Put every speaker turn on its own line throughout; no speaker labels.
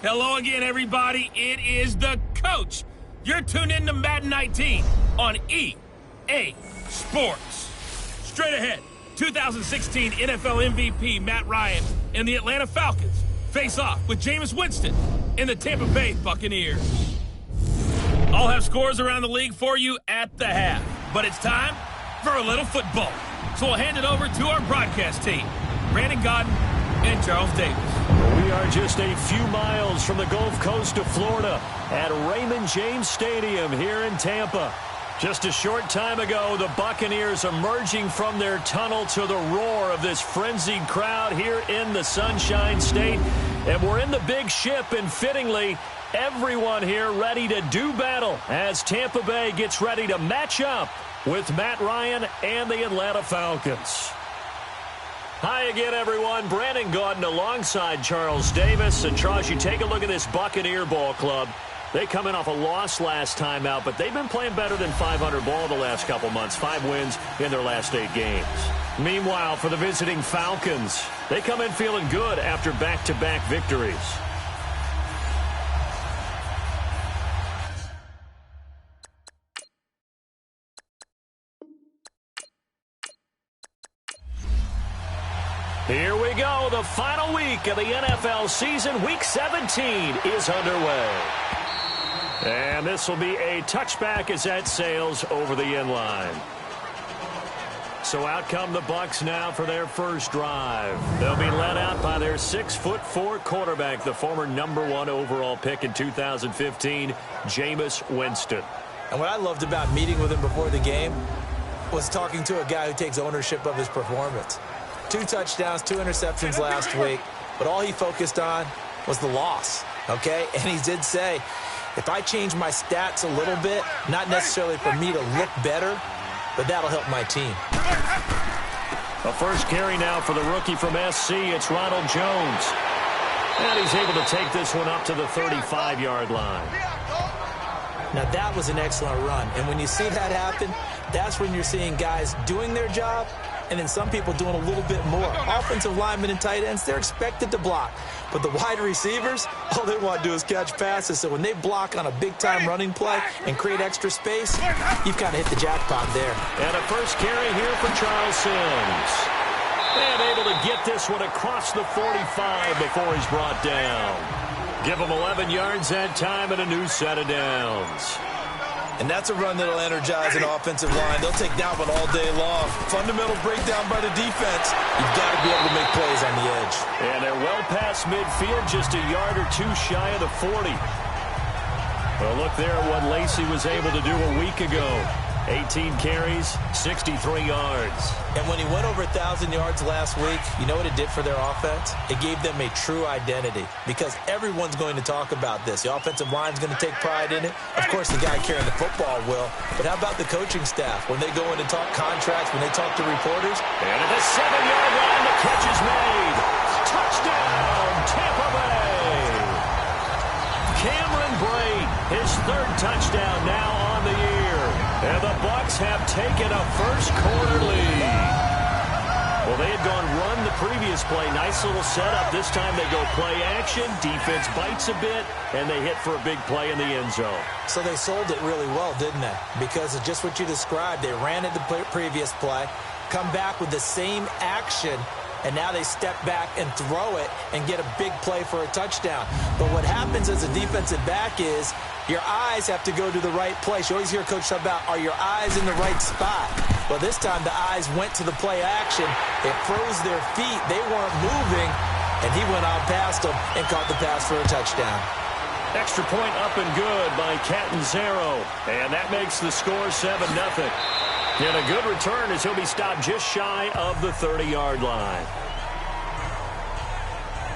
Hello again, everybody. It is the coach. You're tuned in to Madden 19 on EA Sports. Straight ahead, 2016 NFL MVP Matt Ryan and the Atlanta Falcons face off with Jameis Winston and the Tampa Bay Buccaneers. I'll have scores around the league for you at the half, but it's time for a little football. So we'll hand it over to our broadcast team, Brandon Godden and Charles Davis.
We are just a few miles from the Gulf Coast of Florida at Raymond James Stadium here in Tampa. Just a short time ago, the Buccaneers emerging from their tunnel to the roar of this frenzied crowd here in the Sunshine State. And we're in the big ship, and fittingly, everyone here ready to do battle as Tampa Bay gets ready to match up with Matt Ryan and the Atlanta Falcons. Hi again, everyone. Brandon Gaudin alongside Charles Davis. And Charles, you take a look at this Buccaneer ball club. They come in off a loss last time out, but they've been playing better than 500 ball the last couple months. 5 wins in their last 8 games. Meanwhile, for the visiting Falcons, they come in feeling good after back-to-back victories. Here we go. The final week of the NFL season. Week 17 is underway. And this will be a touchback as that sails over the end line. So out come the Bucs now for their first drive. They'll be led out by their 6'4" quarterback, the former #1 overall pick in 2015, Jameis Winston.
And what I loved about meeting with him before the game was talking to a guy who takes ownership of his performance. 2 touchdowns, 2 interceptions last week, but all he focused on was the loss, okay? And he did say, if I change my stats a little bit, not necessarily for me to look better, but that'll help my team.
A first carry now for the rookie from SC. It's Ronald Jones. And he's able to take this one up to the 35-yard line.
Now, that was an excellent run. And when you see that happen, that's when you're seeing guys doing their job and then some people doing a little bit more. Offensive linemen and tight ends, they're expected to block. But the wide receivers, all they want to do is catch passes. So when they block on a big-time running play and create extra space, you've kind of hit the jackpot there.
And a first carry here for Charles Sims. And able to get this one across the 45 before he's brought down. Give him 11 yards that time and a new set of downs.
And that's a run that'll energize an offensive line. They'll take down one all day long. Fundamental breakdown by the defense. You've got to be able to make plays on the edge.
And they're well past midfield, just a yard or 2 shy of the 40. Well, look there at what Lacey was able to do a week ago. 18 carries, 63 yards.
And when he went over 1,000 yards last week, you know what it did for their offense? It gave them a true identity because everyone's going to talk about this. The offensive line's going to take pride in it. Of course, the guy carrying the football will. But how about the coaching staff? When they go in and talk contracts, when they talk to reporters?
And at the 7-yard line, the catch is made. Touchdown, Tampa Bay. Cameron Brate, his 3rd touchdown now on the year. And the Bucs have taken a first-quarter lead. Well, they had gone run the previous play. Nice little setup. This time they go play action. Defense bites a bit, and they hit for a big play in the end zone.
So they sold it really well, didn't they? Because of just what you described. They ran at the previous play, come back with the same action, and now they step back and throw it and get a big play for a touchdown. But what happens as a defensive back is your eyes have to go to the right place. You always hear Coach talk about, are your eyes in the right spot? Well, this time the eyes went to the play action. It froze their feet. They weren't moving, and he went on past them and caught the pass for a touchdown.
Extra point up and good by Catanzaro. And that makes the score 7-0. And a good return as he'll be stopped just shy of the 30-yard line.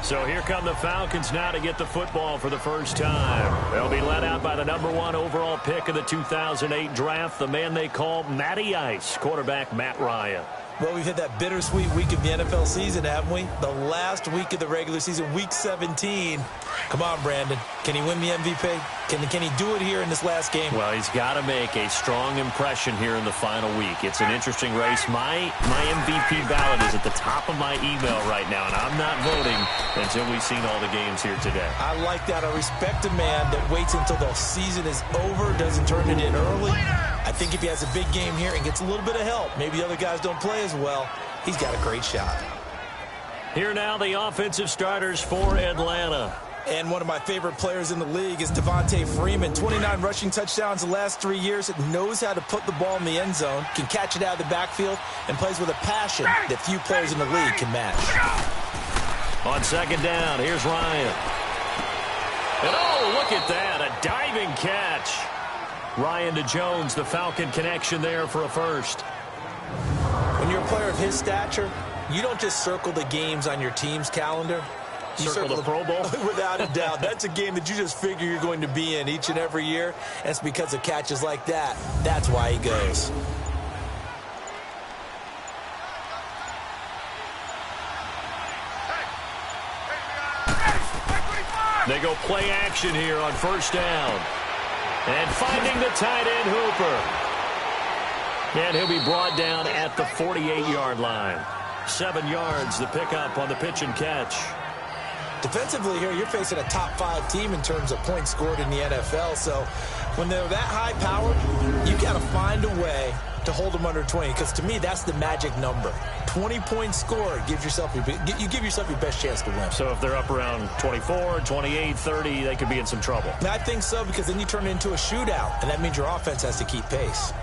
So here come the Falcons now to get the football for the first time. They'll be led out by the #1 overall pick of the 2008 draft, the man they call Matty Ice, quarterback Matt Ryan.
Well, we've hit that bittersweet week of the NFL season, haven't we? The last week of the regular season, week 17. Come on, Brandon. Can he win the MVP? Can he do it here in this last game?
Well, he's got to make a strong impression here in the final week. It's an interesting race. My MVP ballot is at the top of my email right now, and I'm not voting until we've seen all the games here today.
I like that. I respect a man that waits until the season is over, doesn't turn it in early. I think if he has a big game here and gets a little bit of help, maybe other guys don't play as well, he's got a great shot.
Here now the offensive starters for Atlanta.
And one of my favorite players in the league is Devontae Freeman. 29 rushing touchdowns the last 3 years. Knows how to put the ball in the end zone, can catch it out of the backfield, and plays with a passion that few players in the league can match.
On second down, here's Ryan. And oh, look at that, a diving catch. Ryan to Jones, the Falcon connection there for a first.
When you're a player of his stature, you don't just circle the games on your team's calendar. You
circle the Pro Bowl?
Without a doubt. That's a game that you just figure you're going to be in each and every year. And it's because of catches like that. That's why he goes.
They go play action here on first down. And finding the tight end Hooper. And he'll be brought down at the 48-yard line. 7 yards, the pickup on the pitch and catch.
Defensively here, you're facing a top-5 team in terms of points scored in the NFL. So when they're that high-powered, you got to find a way to hold them under 20. Because to me, that's the magic number. 20 points scored gives yourself you give yourself your best chance to win.
So if they're up around 24, 28, 30, they could be in some trouble.
I think so, because then you turn it into a shootout, and that means your offense has to keep pace.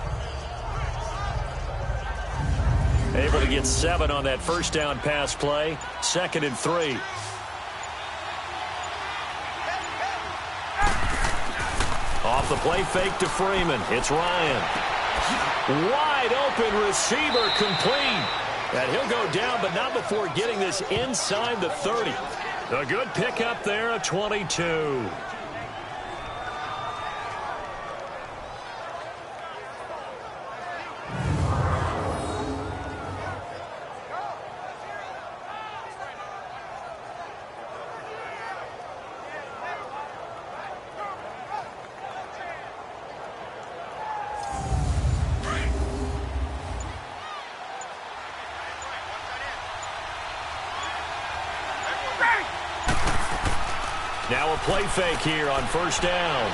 Able to get 7 on that first down pass play. 2nd and 3. Off the play fake to Freeman. It's Ryan. Wide open receiver complete. And he'll go down, but not before getting this inside the 30. A good pickup there, a 22. Now a play fake here on first down.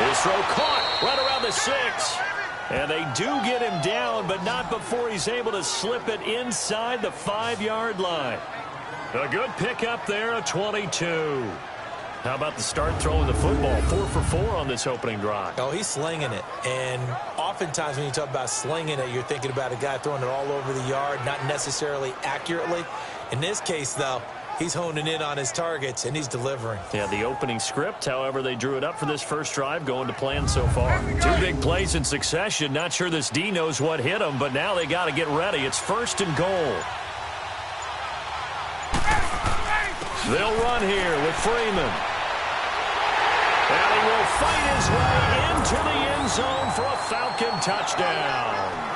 His throw caught right around the 6. And they do get him down, but not before he's able to slip it inside the 5-yard line. A good pickup there, a 22. How about the start throwing the football? 4 for 4 on this opening drive.
Oh, he's slinging it. And oftentimes when you talk about slinging it, you're thinking about a guy throwing it all over the yard, not necessarily accurately. In this case, though, he's honing in on his targets, and he's delivering.
Yeah, the opening script, however, they drew it up for this first drive, going to plan so far. 2 big plays in succession. Not sure this D knows what hit him, but now they got to get ready. It's 1st and goal. They'll run here with Freeman. And he will fight his way into the end zone for a Falcon touchdown.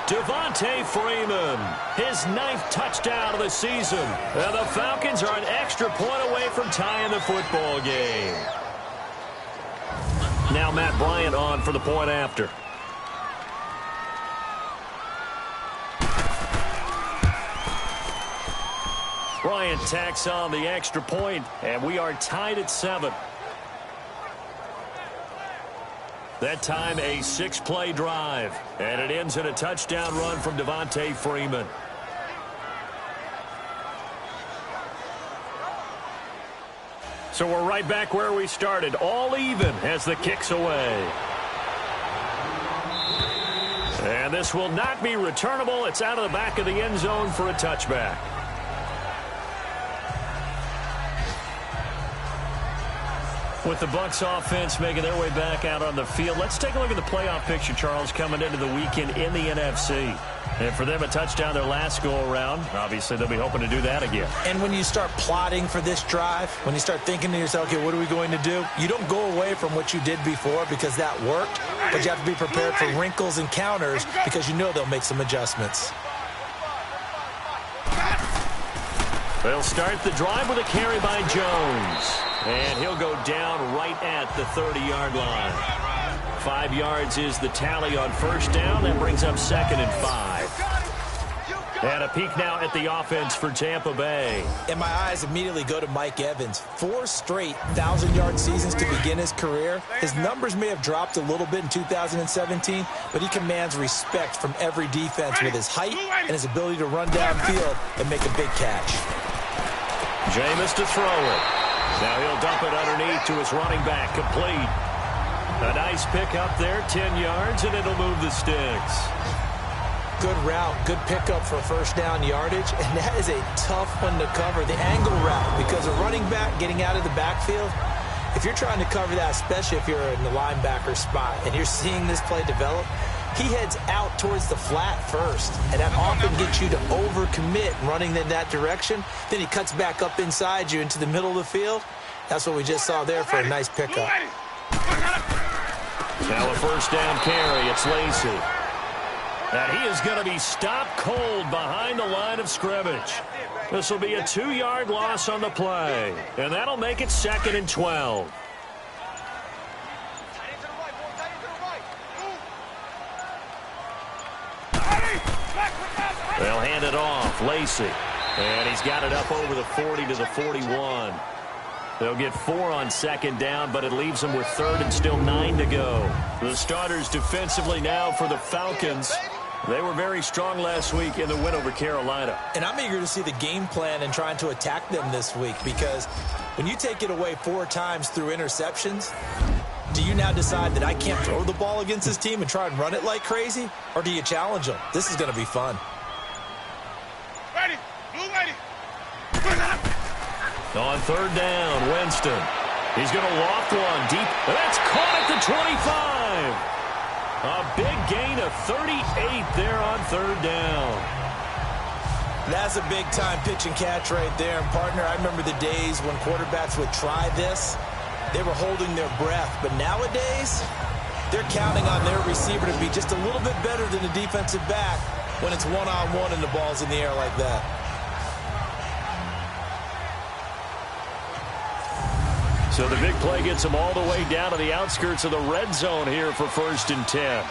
Devontae Freeman, his 9th touchdown of the season. And the Falcons are an extra point away from tying the football game. Now Matt Bryant on for the point after. Bryant tacks on the extra point, and we are tied at 7. That time a 6-play drive, and it ends in a touchdown run from Devontae Freeman. So we're right back where we started, all even as the kick's away. And this will not be returnable. It's out of the back of the end zone for a touchback. With the Bucs offense making their way back out on the field, let's take a look at the playoff picture, Charles, coming into the weekend in the NFC. And for them, a touchdown their last go-around. Obviously, they'll be hoping to do that again.
And when you start plotting for this drive, when you start thinking to yourself, okay, what are we going to do? You don't go away from what you did before because that worked, but you have to be prepared for wrinkles and counters because you know they'll make some adjustments.
They'll start the drive with a carry by Jones. And he'll go down right at the 30-yard line. 5 yards is the tally on first down. That brings up 2nd and 5. And a peek now at the offense for Tampa Bay.
And my eyes immediately go to Mike Evans. 4 straight 1,000-yard seasons to begin his career. His numbers may have dropped a little bit in 2017, but he commands respect from every defense with his height and his ability to run downfield and make a big catch.
Jameis to throw it. Now he'll dump it underneath to his running back, complete. A nice pick up there, 10 yards, and it'll move the sticks.
Good route, good pickup for first down yardage, and that is a tough one to cover, the angle route, because a running back getting out of the backfield, if you're trying to cover that, especially if you're in the linebacker spot, and you're seeing this play develop, he heads out towards the flat first, and that often gets you to overcommit running in that direction. Then he cuts back up inside you into the middle of the field. That's what we just saw there for a nice pickup.
Now a first down carry. It's Lacy. And he is going to be stopped cold behind the line of scrimmage. This will be a 2-yard loss on the play, and that'll make it 2nd and 12. They'll hand it off. Lacy. And he's got it up over the 40 to the 41. They'll get 4 on 2nd down, but it leaves them with 3rd and still 9 to go. The starters defensively now for the Falcons. They were very strong last week in the win over Carolina.
And I'm eager to see the game plan and trying to attack them this week, because when you take it away 4 times through interceptions, do you now decide that I can't throw the ball against this team and try and run it like crazy? Or do you challenge them? This is going to be fun.
Ready. Blue ready.
On 3rd down, Winston. He's going to loft one deep. And that's caught at the 25. A big gain of 38 there on 3rd down.
That's a big-time pitch and catch right there. And, partner, I remember the days when quarterbacks would try this. They were holding their breath. But nowadays, they're counting on their receiver to be just a little bit better than the defensive back when it's one-on-one and the ball's in the air like that.
So the big play gets them all the way down to the outskirts of the red zone here for 1st and 10.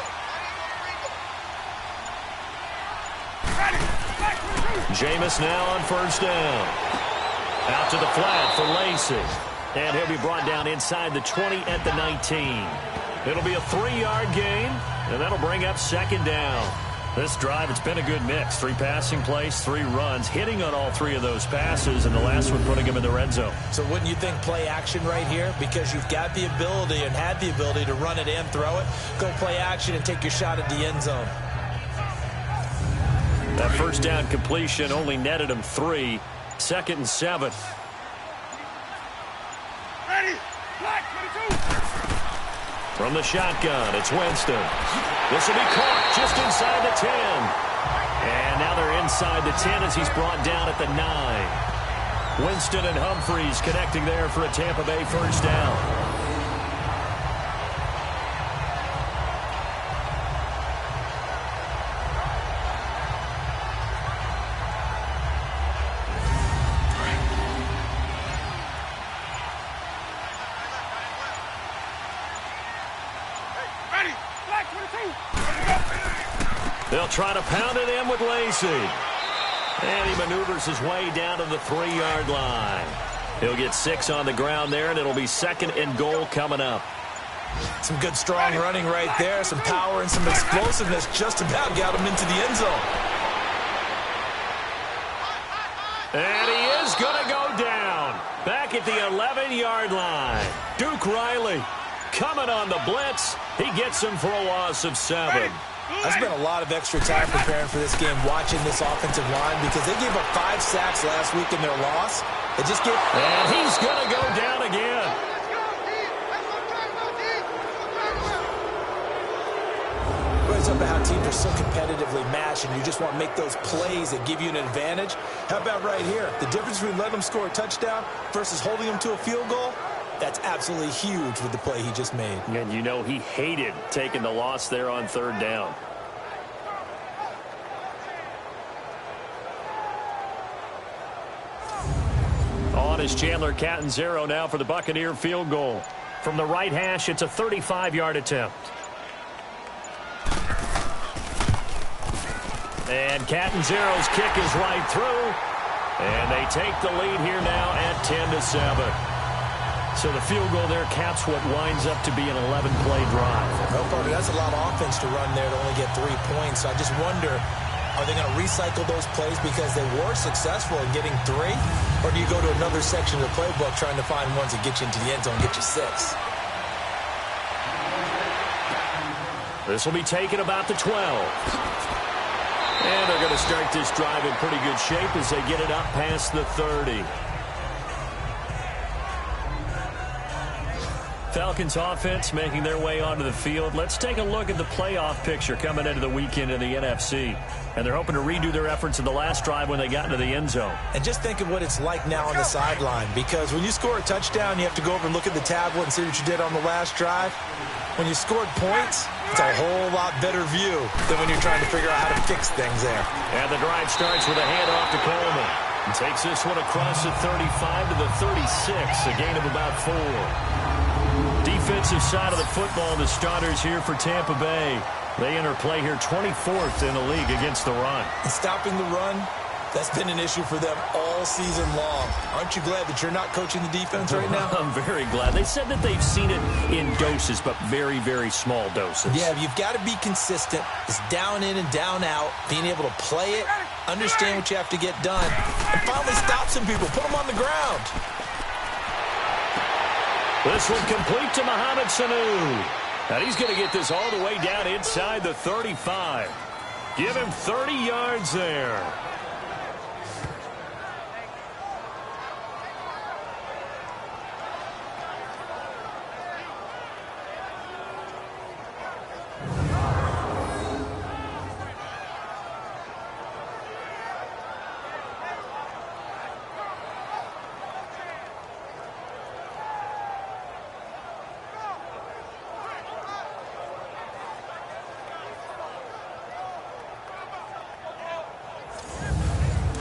Jameis now on 1st down. Out to the flat for Lacy. And he'll be brought down inside the 20 at the 19. It'll be a 3-yard gain, and that'll bring up 2nd down. This drive, it's been a good mix. 3 passing plays, 3 runs, hitting on all 3 of those passes, and the last one putting him in the red zone.
So wouldn't you think play action right here? Because you've got the ability and had the ability to run it and throw it. Go play action and take your shot at the end zone.
That first down completion only netted him 3. 2nd and 7.
Ready. Black 22.
From the shotgun, it's Winston. This will be caught just inside the 10. And now they're inside the 10 as he's brought down at the 9. Winston and Humphreys connecting there for a Tampa Bay first down. They'll try to pound it in with Lacy. And he maneuvers his way down to the 3-yard line. He'll get 6 on the ground there, and it'll be 2nd and goal coming up.
Some good strong running right there. Some power and some explosiveness just about got him into the end zone.
And he is going to go down. Back at the 11-yard line. Duke Riley coming on the blitz. He gets him for a loss of 7.
I spent a lot of extra time preparing for this game, watching this offensive line, because they gave up 5 sacks last week in their loss. It just gave...
And he's going to go down again.
about how teams are so competitively matched and you just want to make those plays that give you an advantage. How about right here? The difference between letting them score a touchdown versus holding them to a field goal, that's absolutely huge with the play he just made.
And you know he hated taking the loss there on third down. On is Chandler Catanzaro now for the Buccaneer field goal. From the right hash, it's a 35-yard attempt. And Catanzaro's kick is right through. And they take the lead here now at 10-7. So the field goal there caps what winds up to be an 11-play drive.
No, Parker, that's a lot of offense to run there to only get 3 points. So I just wonder, are they going to recycle those plays because they were successful in getting 3? Or do you go to another section of the playbook trying to find ones that get you into the end zone and get you 6?
This will be taken about the 12. And they're going to start this drive in pretty good shape as they get it up past the 30. Falcons offense making their way onto the field. Let's take a look at the playoff picture coming into the weekend in the NFC. And they're hoping to redo their efforts in the last drive when they got into the end zone.
And just think of what it's like now on the sideline, because when you score a touchdown, you have to go over and look at the tablet and see what you did on the last drive. When you scored points, it's a whole lot better view than when you're trying to figure out how to fix things there.
And the drive starts with a handoff to Coleman. And takes this one across the 35 to the 36, a gain of about 4. Defensive side of the football, the starters here for Tampa Bay. They enter play here 24th in the league against the run.
And stopping the run, that's been an issue for them all season long. Aren't you glad that you're not coaching the defense right now?
I'm very glad. They said that they've seen it in doses, but very, very small doses.
Yeah, you've got to be consistent. It's down in and down out, being able to play it, understand what you have to get done, and finally stop some people, put them on the ground.
This one complete to Mohamed Sanu. And he's going to get this all the way down inside the 35. Give him 30 yards there.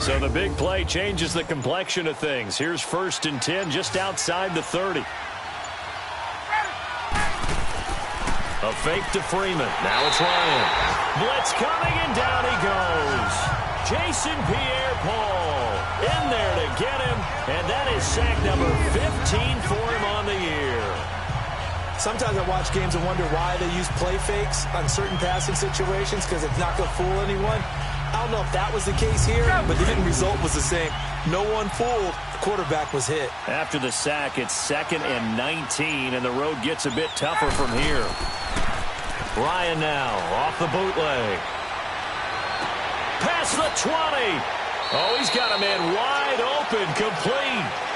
So the big play changes the complexion of things. Here's 1st and 10 just outside the 30. A fake to Freeman. Now it's Ryan. Blitz coming, and down he goes. Jason Pierre-Paul in there to get him, and that is sack number 15 for him on the year.
Sometimes I watch games and wonder why they use play fakes on certain passing situations, because it's not going to fool anyone. I don't know if that was the case here, but the end result was the same. No one fooled. The quarterback was hit.
After the sack, it's 2nd and 19, and the road gets a bit tougher from here. Ryan now off the bootleg. Past the 20. Oh, he's got a man wide open, complete.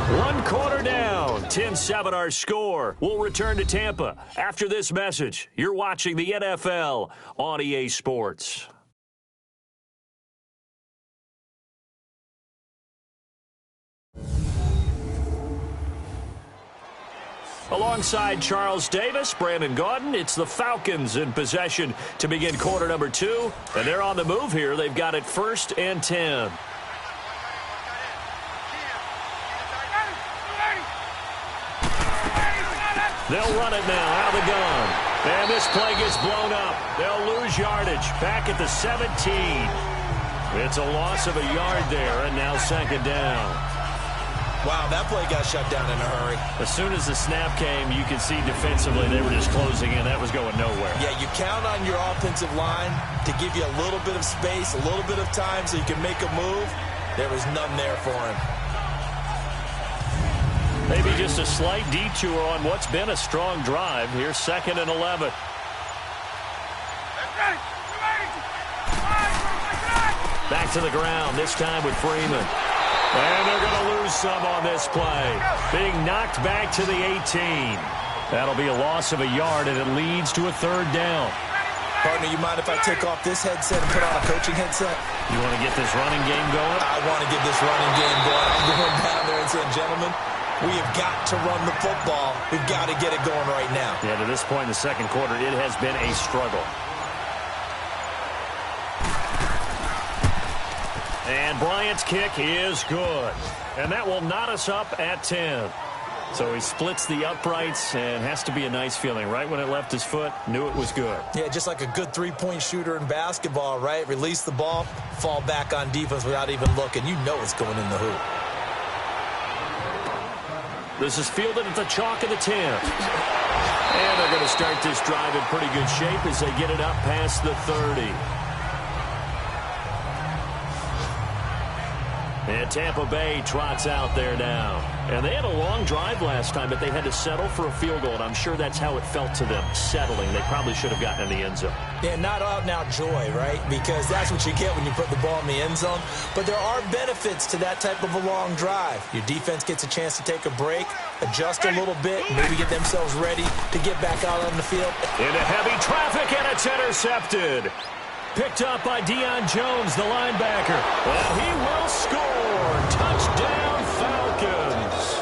1 quarter down, 10-7 our score. We'll return to Tampa after this message. You're watching the NFL on EA Sports. Alongside Charles Davis, Brandon Gaudin, it's the Falcons in possession to begin quarter number 2. And they're on the move here. They've got it 1st and 10. They'll run it now out of the gun. And this play gets blown up. They'll lose yardage back at the 17. It's a loss of a yard there, and now 2nd down.
Wow, that play got shut down in a hurry.
As soon as the snap came, you could see defensively they were just closing in. That was going nowhere.
Yeah, you count on your offensive line to give you a little bit of space, a little bit of time so you can make a move. There was none there for him.
Maybe just a slight detour on what's been a strong drive. Here's 2nd and 11. Back to the ground, this time with Freeman. And they're going to lose some on this play. Being knocked back to the 18. That'll be a loss of a yard, and it leads to a 3rd down.
Partner, you mind if I take off this headset and put on a coaching headset?
You want to get this running game going?
I want to get this running game going. I'm going down there and saying, gentlemen, we have got to run the football. We've got to get it going right now.
Yeah, to this point in the second quarter, it has been a struggle. And Bryant's kick is good. And that will knot us up at 10. So he splits the uprights, and has to be a nice feeling. Right when it left his foot, knew it was good. Yeah,
just like a good three-point shooter in basketball, right? Release the ball, fall back on defense without even looking. You know it's going in the hoop.
This is fielded at the chalk of the 10. And they're going to start this drive in pretty good shape as they get it up past the 30. And Tampa Bay trots out there now. And they had a long drive last time, but they had to settle for a field goal, and I'm sure that's how it felt to them, settling. They probably should have gotten in the end zone.
Yeah, not out-and-out joy, right? Because that's what you get when you put the ball in the end zone. But there are benefits to that type of a long drive. Your defense gets a chance to take a break, adjust a little bit, maybe get themselves ready to get back out on the field.
Into heavy traffic, and it's intercepted. Picked up by Deion Jones, the linebacker. Well, he will score. Touchdown, Falcons.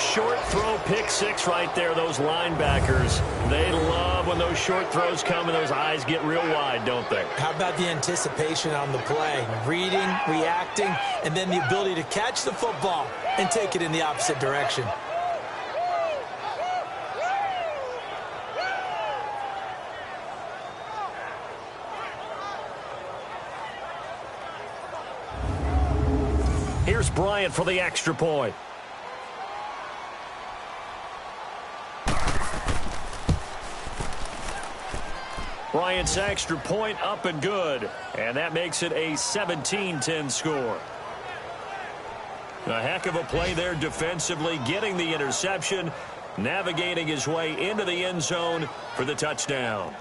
Short throw, pick six right there. Those linebackers, they love when those short throws come and those eyes get real wide, don't they?
How about the anticipation on the play? Reading, reacting, and then the ability to catch the football and take it in the opposite direction.
Here's Bryant for the extra point. Bryant's extra point up and good. And that makes it a 17-10 score. A heck of a play there defensively, getting the interception, navigating his way into the end zone for the touchdown.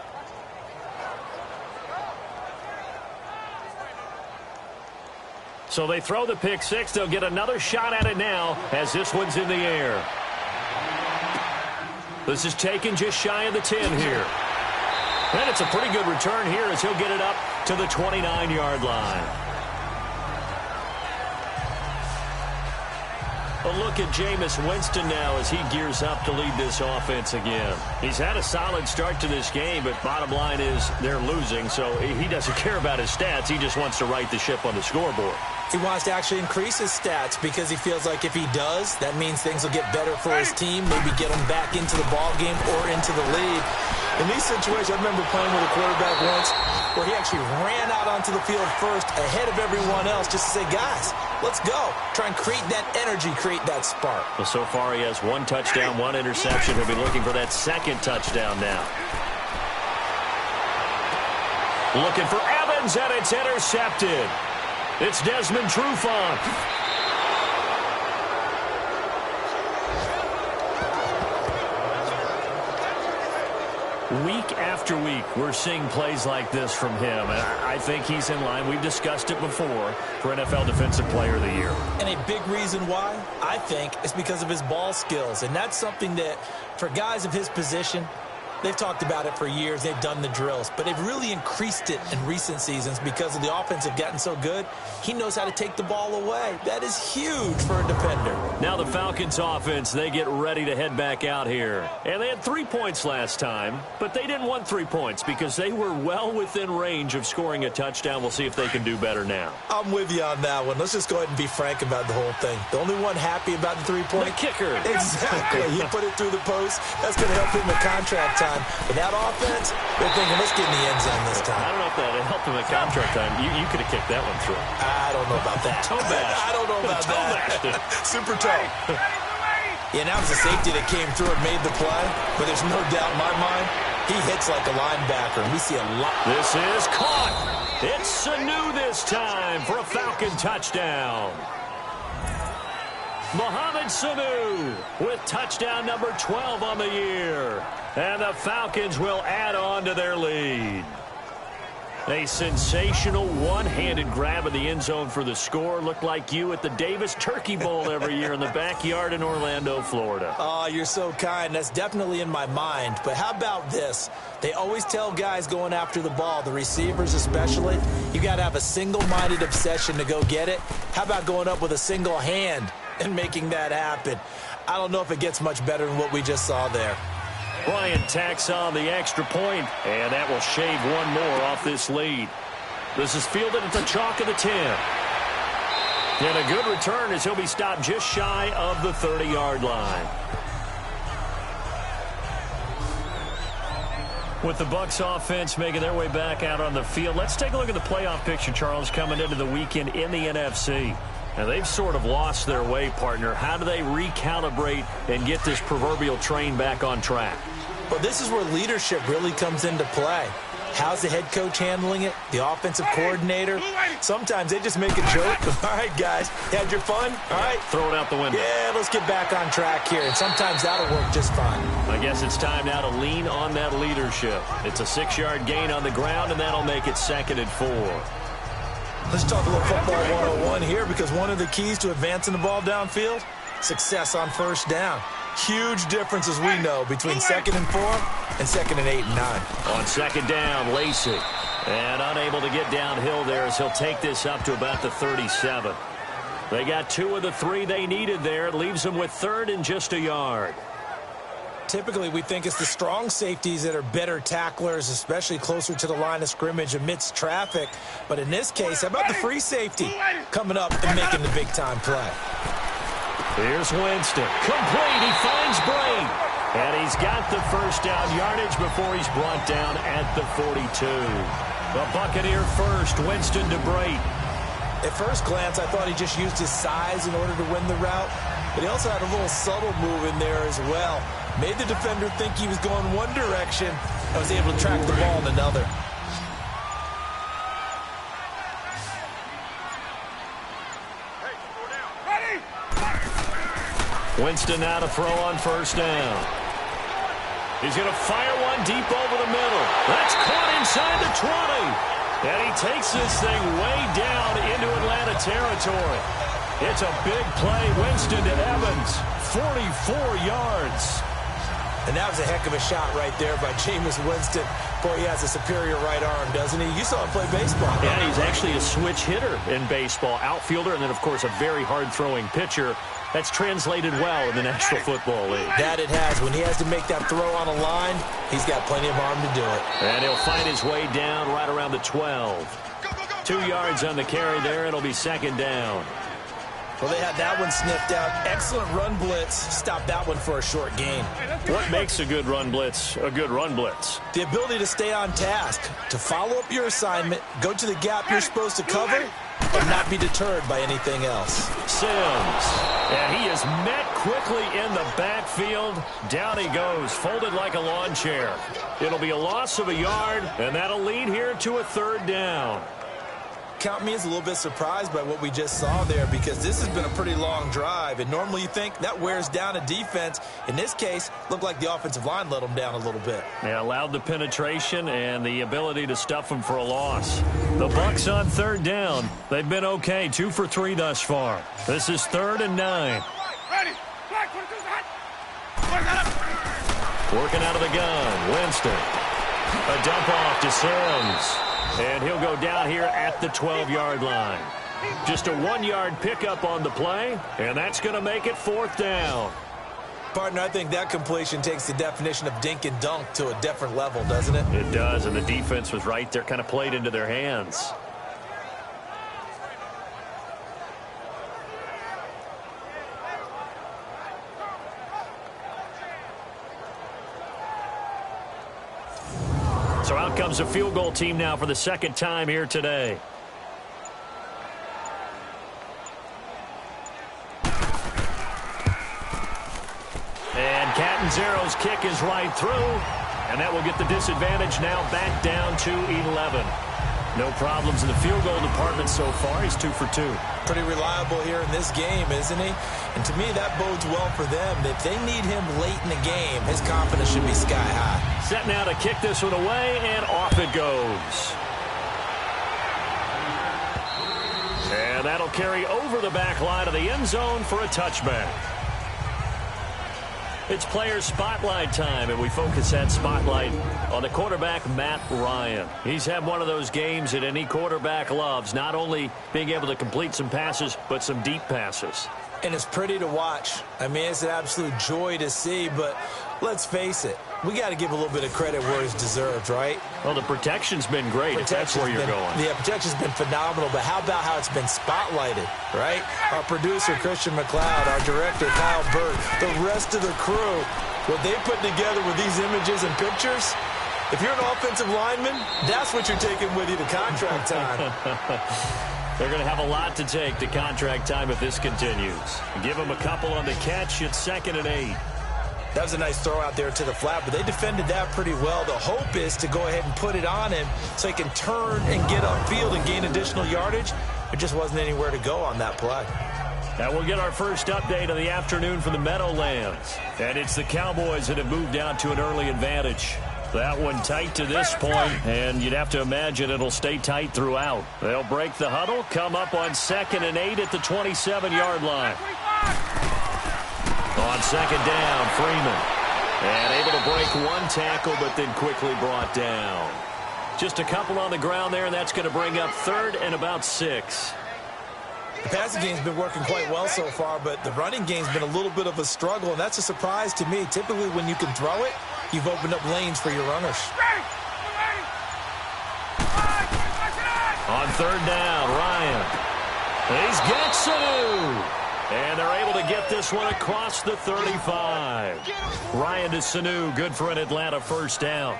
So they throw the pick six. They'll get another shot at it now as this one's in the air. This is taken just shy of the 10 here. And it's a pretty good return here as he'll get it up to the 29-yard line. A look at Jameis Winston now as he gears up to lead this offense again. He's had a solid start to this game, but bottom line is they're losing, so he doesn't care about his stats. He just wants to right the ship on the scoreboard.
He wants to actually increase his stats because he feels like if he does, that means things will get better for his team, maybe get him back into the ball game or into the lead. In these situations, I remember playing with a quarterback once where he actually ran out onto the field first ahead of everyone else just to say, guys, let's go. Try and create that energy, create that spark.
Well, so far he has one touchdown, one interception. He'll be looking for that second touchdown now. Looking for Evans, and it's intercepted. It's Desmond Trufant. Week after week, we're seeing plays like this from him, and I think he's in line. We've discussed it before for NFL Defensive Player of the Year.
And a big reason why, I think, is because of his ball skills, and that's something that, for guys of his position, they've talked about it for years. They've done the drills, but they've really increased it in recent seasons because of the offense have gotten so good. He knows how to take the ball away. That is huge for a defender.
Now the Falcons offense, they get ready to head back out here. And they had 3 points last time, but they didn't want 3 points because they were well within range of scoring a touchdown. We'll see if they can do better now.
I'm with you on that one. Let's just go ahead and be frank about the whole thing. The only one happy about the 3-point?
The kicker.
Exactly. He put it through the post. That's going to help him with contract time. But that offense, they're thinking, let's get in the end zone this time.
I don't know if that helped him at contract time. You could have kicked that one through.
I don't know about that.
Toe bash.
I don't know about that. Super toe. Yeah, now it's a safety that came through and made the play. But there's no doubt in my mind, he hits like a linebacker. And we see a lot.
This is caught. It's Sanu this time for a Falcon touchdown. Mohamed Sanu with touchdown number 12 on the year. And the Falcons will add on to their lead. A sensational one-handed grab of the end zone for the score. Looked like you at the Davis Turkey Bowl every year in the backyard in Orlando, Florida.
Oh, you're so kind. That's definitely in my mind. But how about this? They always tell guys going after the ball, the receivers especially, you got to have a single-minded obsession to go get it. How about going up with a single hand and making that happen? I don't know if it gets much better than what we just saw there.
Bryant tacks on the extra point, and that will shave one more off this lead. This is fielded at the chalk of the 10. And a good return as he'll be stopped just shy of the 30-yard line. With the Bucs offense making their way back out on the field, let's take a look at the playoff picture, Charles, coming into the weekend in the NFC. And they've sort of lost their way, partner. How do they recalibrate and get this proverbial train back on track?
Well, this is where leadership really comes into play. How's the head coach handling it? The offensive coordinator? Sometimes they just make a joke. All right, guys, you had your fun? All right.
Throw it out the window.
Yeah, let's get back on track here. And sometimes that'll work just fine.
I guess it's time now to lean on that leadership. It's a 6-yard gain on the ground, and that'll make it 2nd and 4.
Let's talk a little football 101 here, because one of the keys to advancing the ball downfield, success on first down. Huge difference, as we know, between 2nd and 4 and 2nd and 8 and 9.
On 2nd down, Lacey. And unable to get downhill there as he'll take this up to about the 37. They got 2 of the 3 they needed there. It leaves them with 3rd and just a yard.
Typically, we think it's the strong safeties that are better tacklers, especially closer to the line of scrimmage amidst traffic. But in this case, how about the free safety coming up and making the big-time play?
Here's Winston. Complete. He finds Brain. And he's got the first down yardage before he's brought down at the 42. The Buccaneer first. Winston to Brain.
At first glance, I thought he just used his size in order to win the route. But he also had a little subtle move in there as well. Made the defender think he was going one direction and was able to track the ball in another.
Winston now to throw on first down. He's going to fire one deep over the middle. That's caught inside the 20. And he takes this thing way down into Atlanta territory. It's a big play. Winston to Evans. 44 yards.
And that was a heck of a shot right there by Jameis Winston. Boy, he has a superior right arm, doesn't he? You saw him play baseball.
Yeah, he's actually a switch hitter in baseball. Outfielder, and then, of course, a very hard-throwing pitcher. That's translated well in the National Football League.
That it has. When he has to make that throw on a line, he's got plenty of arm to do it.
And he'll find his way down right around the 12. 2 yards on the carry there. It'll be 2nd down.
Well, they had that one sniffed out. Excellent run blitz. Stopped that one for a short gain.
What makes a good run blitz a good run blitz?
The ability to stay on task, to follow up your assignment, go to the gap you're supposed to cover, but not be deterred by anything else.
Sims. And he is met quickly in the backfield. Down he goes, folded like a lawn chair. It'll be a loss of a yard, and that'll lead here to a 3rd down.
Count me as a little bit surprised by what we just saw there, because this has been a pretty long drive, and normally you think that wears down a defense. In this case, looked like the offensive line let them down a little bit.
Yeah, allowed the penetration and the ability to stuff them for a loss. The Bucs on 3rd down. They've been okay, 2 for 3 thus far. This is 3rd and 9. Working out of the gun, Winston. A dump off to Sims. And he'll go down here at the 12-yard line. Just a 1-yard pickup on the play, and that's going to make it 4th down.
Partner, I think that completion takes the definition of dink and dunk to a different level, doesn't it?
It does, and the defense was right there, kind of played into their hands. So out comes a field goal team now for the 2nd time here today. And Catanzaro's kick is right through. And that will get the disadvantage now back down to 11. No problems in the field goal department so far. He's 2 for 2.
Pretty reliable here in this game, isn't he? And to me, that bodes well for them. If they need him late in the game, his confidence should be sky high.
Set now to kick this one away, and off it goes. carry over the back line of the end zone for a touchback. It's player spotlight time, and we focus that spotlight on the quarterback, Matt Ryan. He's had one of those games that any quarterback loves, not only being able to complete some passes, but some deep passes.
And it's pretty to watch. I mean, it's an absolute joy to see, but let's face it, we got to give a little bit of credit where it's deserved, right?
Well, the protection's been great, if that's where you're going.
Yeah, protection's been phenomenal, but how about how it's been spotlighted, right? Our producer, Christian McLeod, our director, Kyle Burt, the rest of the crew, what they put together with these images and pictures, if you're an offensive lineman, that's what you're taking with you to contract time.
They're going to have a lot to take to contract time if this continues. Give them a couple on the catch. It's 2nd and 8.
That was a nice throw out there to the flat, but they defended that pretty well. The hope is to go ahead and put it on him so he can turn and get upfield and gain additional yardage. There just wasn't anywhere to go on that play.
Now we'll get our first update of the afternoon from the Meadowlands. And it's the Cowboys that have moved out to an early advantage. That one tight to this point, and you'd have to imagine it'll stay tight throughout. They'll break the huddle, come up on 2nd and 8 at the 27-yard line. On 2nd down, Freeman. And able to break one tackle, but then quickly brought down. Just a couple on the ground there, and that's going to bring up 3rd and about 6.
The passing game's been working quite well so far, but the running game's been a little bit of a struggle, and that's a surprise to me. Typically, when you can throw it, you've opened up lanes for your runners.
On 3rd down, Ryan. He's got Sanu. And they're able to get this one across the 35. Ryan to Sanu, good for an Atlanta first down.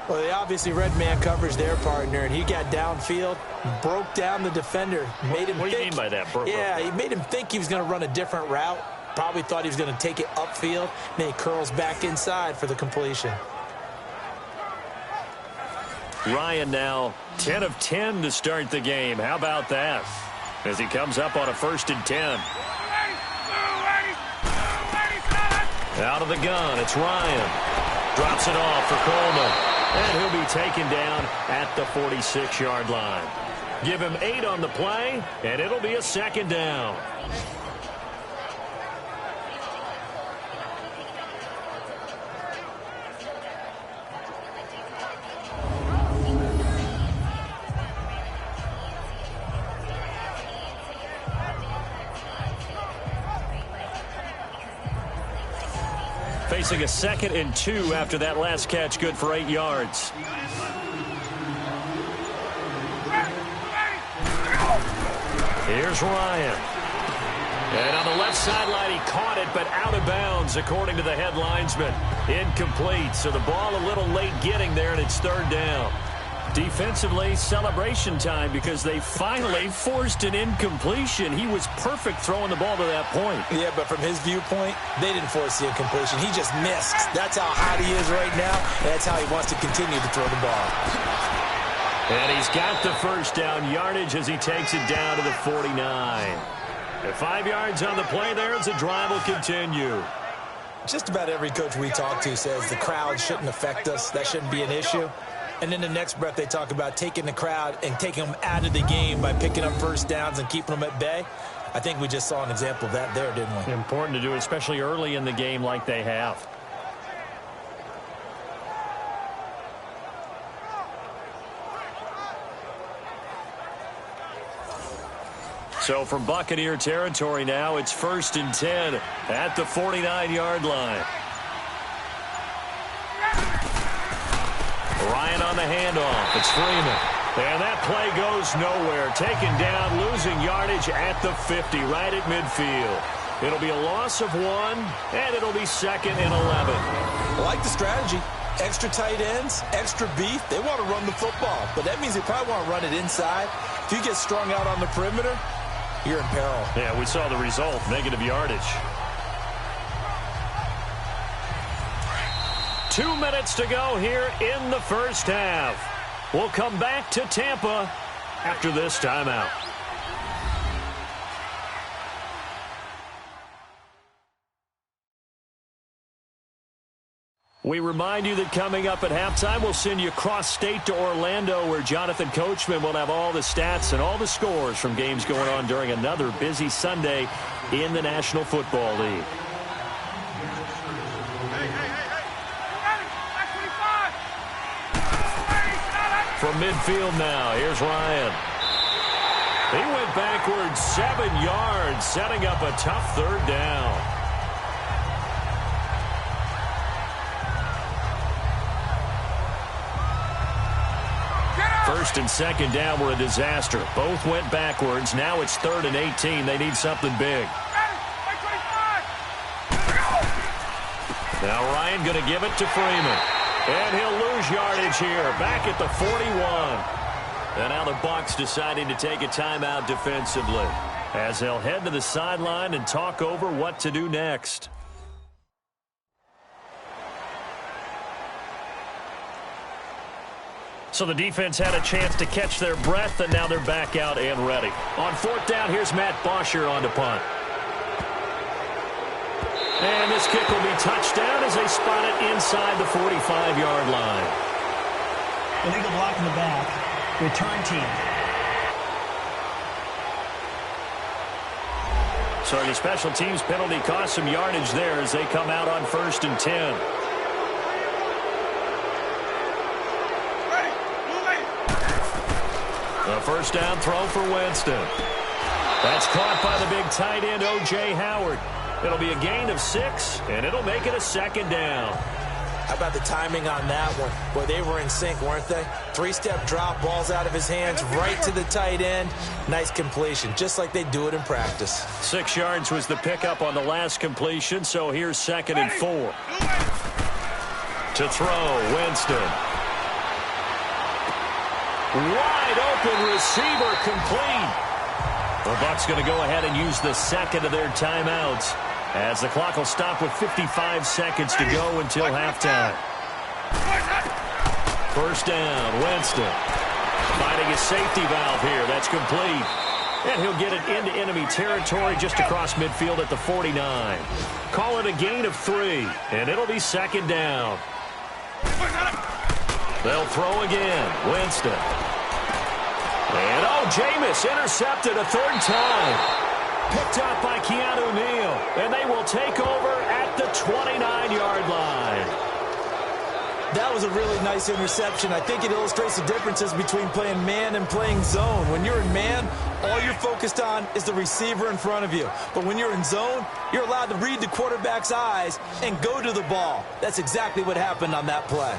Well, they obviously red man coverage their partner, and he got downfield, broke down the defender, made him
What do you
think,
mean by that?
Yeah, he made him think he was going to run a different route. Probably thought he was going to take it upfield. Then he curls back inside for the completion.
Ryan now 10 of 10 to start the game. How about that? As he comes up on a 1st and 10. Out of the gun, it's Ryan. Drops it off for Coleman. And he'll be taken down at the 46-yard line. Give him 8 on the play, and it'll be a 2nd down. Facing a 2nd and 2 after that last catch, good for 8 yards. Here's Ryan. And on the left sideline, he caught it, but out of bounds, according to the head linesman. Incomplete, so the ball a little late getting there, and it's 3rd down. Defensively, celebration time because they finally forced an incompletion. He was perfect throwing the ball to that point.
Yeah, but from his viewpoint, they didn't force the incompletion. He just missed. That's how hot he is right now, and that's how he wants to continue to throw the ball.
And he's got the first down yardage as he takes it down to the 49. At 5 yards on the play there as the drive will continue.
Just about every coach we talk to says the crowd shouldn't affect us. That shouldn't be an issue. And in the next breath, they talk about taking the crowd and taking them out of the game by picking up first downs and keeping them at bay. I think we just saw an example of that there, didn't we?
Important to do, especially early in the game like they have. So from Buccaneer territory now, it's 1st and 10 at the 49-yard line. Ryan on the handoff. It's Freeman. And that play goes nowhere. Taken down, losing yardage at the 50, right at midfield. It'll be a loss of 1, and it'll be 2nd and 11.
I like the strategy. Extra tight ends, extra beef. They want to run the football, but that means they probably want to run it inside. If you get strung out on the perimeter, you're in peril.
Yeah, we saw the result, negative yardage. 2 minutes to go here in the first half. We'll come back to Tampa after this timeout. We remind you that coming up at halftime, we'll send you cross-state to Orlando, where Jonathan Coachman will have all the stats and all the scores from games going on during another busy Sunday in the National Football League. From midfield now, here's Ryan. He went backwards 7 yards, setting up a tough third down. First and second down were a disaster. Both went backwards. Now it's 3rd and 18. They need something big. Now Ryan going to give it to Freeman. And he'll lose yardage here. Back at the 41. And now the Bucs deciding to take a timeout defensively, as they'll head to the sideline and talk over what to do next. So the defense had a chance to catch their breath, and now they're back out and ready. On 4th down, here's Matt Bosher on to punt. And this kick will be touchdown as they spot it inside the 45-yard line.
Illegal block in the back. Return team.
So the special teams penalty cost some yardage there as they come out on 1st and 10. The first down throw for Winston. That's caught by the big tight end, O.J. Howard. It'll be a gain of 6, and it'll make it a 2nd down.
How about the timing on that one? Boy, they were in sync, weren't they? 3-step drop, balls out of his hands, right to the tight end. Nice completion, just like they do it in practice.
6 yards was the pickup on the last completion, so here's 2nd and 4. To throw, Winston. Wide open receiver, complete. The Bucs going to go ahead and use the second of their timeouts, as the clock will stop with 55 seconds to go until halftime. First down, Winston. Finding his safety valve here. That's complete. And he'll get it into enemy territory just across midfield at the 49. Call it a gain of 3, and it'll be 2nd down. They'll throw again. Winston. And, Jameis intercepted a 3rd time. Picked up by Keanu Neal. And they will take over at the 29-yard line.
That was a really nice interception. I think it illustrates the differences between playing man and playing zone. When you're in man, all you're focused on is the receiver in front of you. But when you're in zone, you're allowed to read the quarterback's eyes and go to the ball. That's exactly what happened on that play.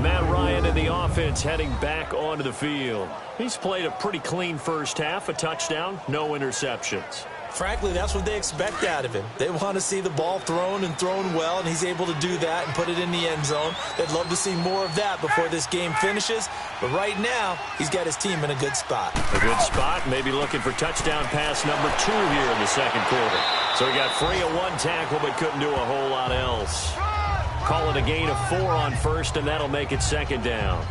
Matt Ryan and the offense heading back onto the field. He's played a pretty clean first half, a touchdown, no interceptions.
Frankly, that's what they expect out of him. They want to see the ball thrown and thrown well, and he's able to do that and put it in the end zone. They'd love to see more of that before this game finishes. But right now, he's got his team in a good spot.
A good spot, maybe looking for touchdown pass number 2 here in the second quarter. So he got free of 1 tackle, but couldn't do a whole lot else. Call it a gain of 4 on first, and that'll make it 2nd down.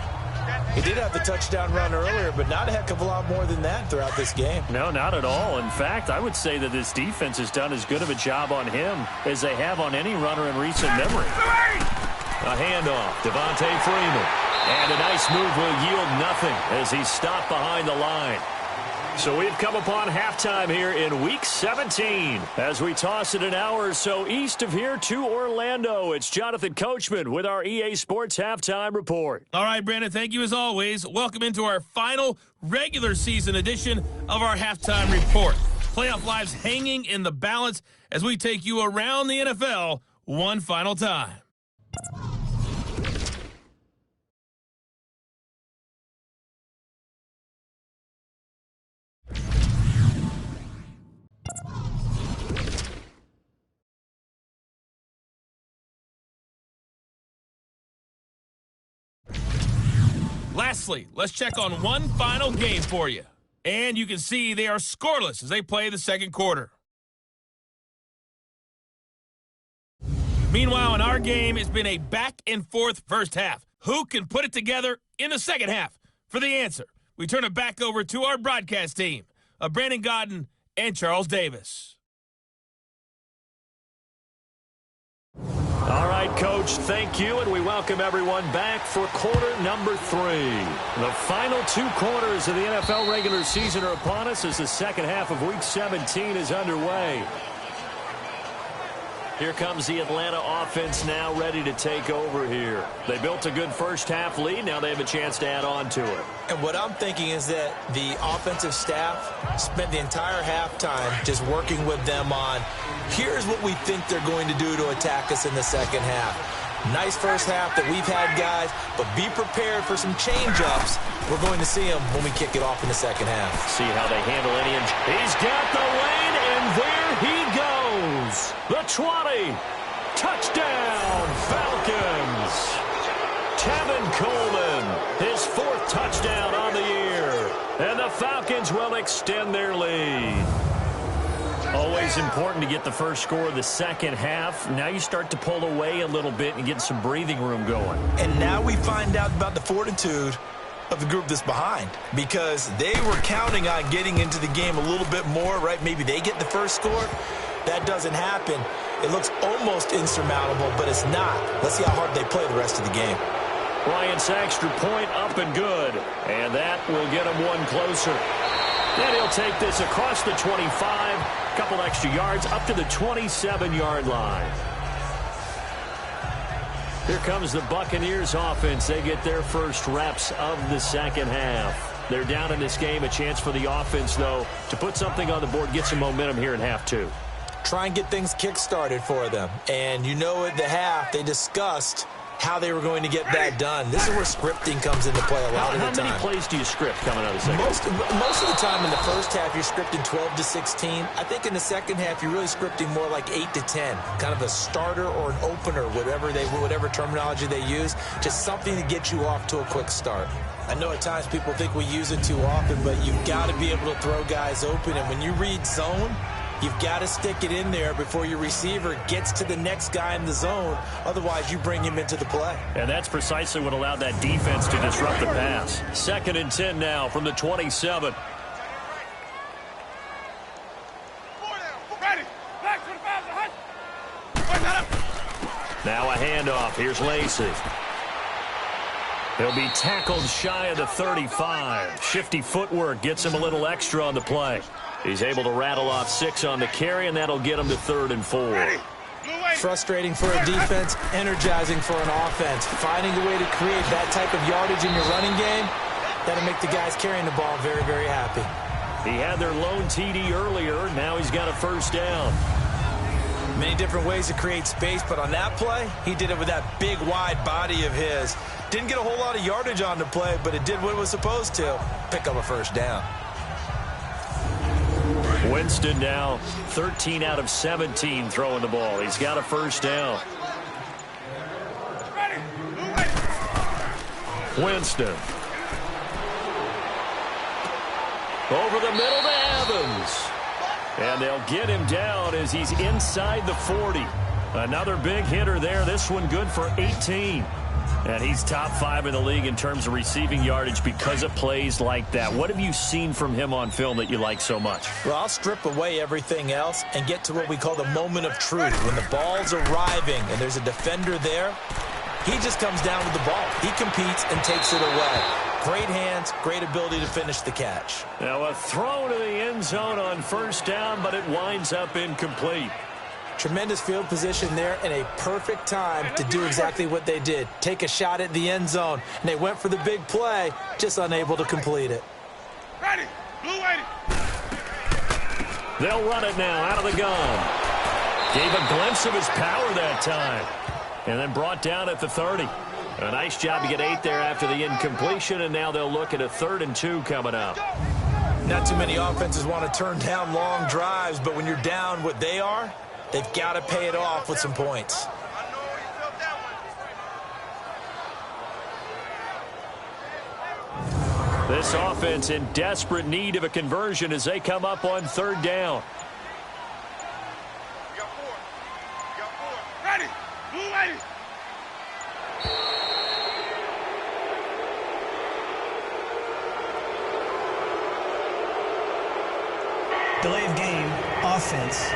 He did have the touchdown run earlier, but not a heck of a lot more than that throughout this game.
No, not at all. In fact, I would say that this defense has done as good of a job on him as they have on any runner in recent memory. A handoff, Devontae Freeman. And a nice move will yield nothing as he's stopped behind the line. So we've come upon halftime here in Week 17 as we toss it an hour or so east of here to Orlando. It's Jonathan Coachman with our EA Sports Halftime Report.
All right, Brandon, thank you as always. Welcome into our final regular season edition of our Halftime Report. Playoff lives hanging in the balance as we take you around the NFL one final time. Lastly, let's check on one final game for you. And you can see they are scoreless as they play the second quarter. Meanwhile, in our game, it's been a back-and-forth first half. Who can put it together in the second half? For the answer, we turn it back over to our broadcast team of Brandon Godden and Charles Davis.
All right, Coach, thank you, and we welcome everyone back for quarter number 3. The final 2 quarters of the NFL regular season are upon us as the second half of Week 17 is underway. Here comes the Atlanta offense now ready to take over here. They built a good first-half lead. Now they have a chance to add on to it.
And what I'm thinking is that the offensive staff spent the entire halftime just working with them on, here's what we think they're going to do to attack us in the second half. Nice first half that we've had, guys, but be prepared for some change-ups. We're going to see them when we kick it off in the second half.
See how they handle any. He's got the lane, and there he goes. The 20. Touchdown, Falcons. Tevin Coleman, his 4th touchdown on the year. And the Falcons will extend their lead. Always important to get the first score of the second half. Now you start to pull away a little bit and get some breathing room going.
And now we find out about the fortitude of the group that's behind, because they were counting on getting into the game a little bit more, right? Maybe they get the first score. That doesn't happen. It looks almost insurmountable, but it's not. Let's see how hard they play the rest of the game.
Bryant's extra point up and good, and that will get him one closer. Then he'll take this across the 25, a couple extra yards, up to the 27-yard line. Here comes the Buccaneers offense. They get their first reps of the second half. They're down in this game. A chance for the offense, though, to put something on the board, get some momentum here in half 2.
Try and get things kick-started for them. And you know at the half, they discussed how they were going to get that done. This is where scripting comes into play a lot of the time.
How many plays do you script coming out of the second half?
Most of the time in the first half, you're scripting 12 to 16. I think in the second half, you're really scripting more like 8 to 10. Kind of a starter or an opener, whatever terminology they use. Just something to get you off to a quick start. I know at times people think we use it too often, but you've got to be able to throw guys open. And when you read zone, you've got to stick it in there before your receiver gets to the next guy in the zone. Otherwise, you bring him into the play.
And that's precisely what allowed that defense to disrupt the pass. 2nd and 10 now from the 27. Now a handoff. Here's Lacey. He'll be tackled shy of the 35. Shifty footwork gets him a little extra on the play. He's able to rattle off 6 on the carry, and that'll get him to 3rd and 4.
Frustrating for a defense, energizing for an offense. Finding a way to create that type of yardage in your running game, that'll make the guys carrying the ball very, very happy.
He had their lone TD earlier. Now he's got a first down.
Many different ways to create space, but on that play, he did it with that big, wide body of his. Didn't get a whole lot of yardage on the play, but it did what it was supposed to, pick up a first down.
Winston now 13 out of 17 throwing the ball. He's got a first down. Winston. Over the middle to Evans. And they'll get him down as he's inside the 40. Another big hitter there. This one good for 18. And he's top 5 in the league in terms of receiving yardage because of plays like that. What have you seen from him on film that you like so much?
Well, I'll strip away everything else and get to what we call the moment of truth. When the ball's arriving and there's a defender there, he just comes down with the ball. He competes and takes it away. Great hands, great ability to finish the catch.
Now a throw to the end zone on first down, but it winds up incomplete.
Tremendous field position there and a perfect time to do exactly what they did. Take a shot at the end zone, and they went for the big play, just unable to complete it.
Ready. Blue ready.
They'll run it now out of the gun. Gave a glimpse of his power that time. And then brought down at the 30. A nice job to get 8 there after the incompletion, and now they'll look at a 3rd and 2 coming up.
Not too many offenses want to turn down long drives, but when you're down what they are, they've got to pay it off with some points.
This offense in desperate need of a conversion as they come up on 3rd down.
Ready. Blue ready.
Delay of game, offense.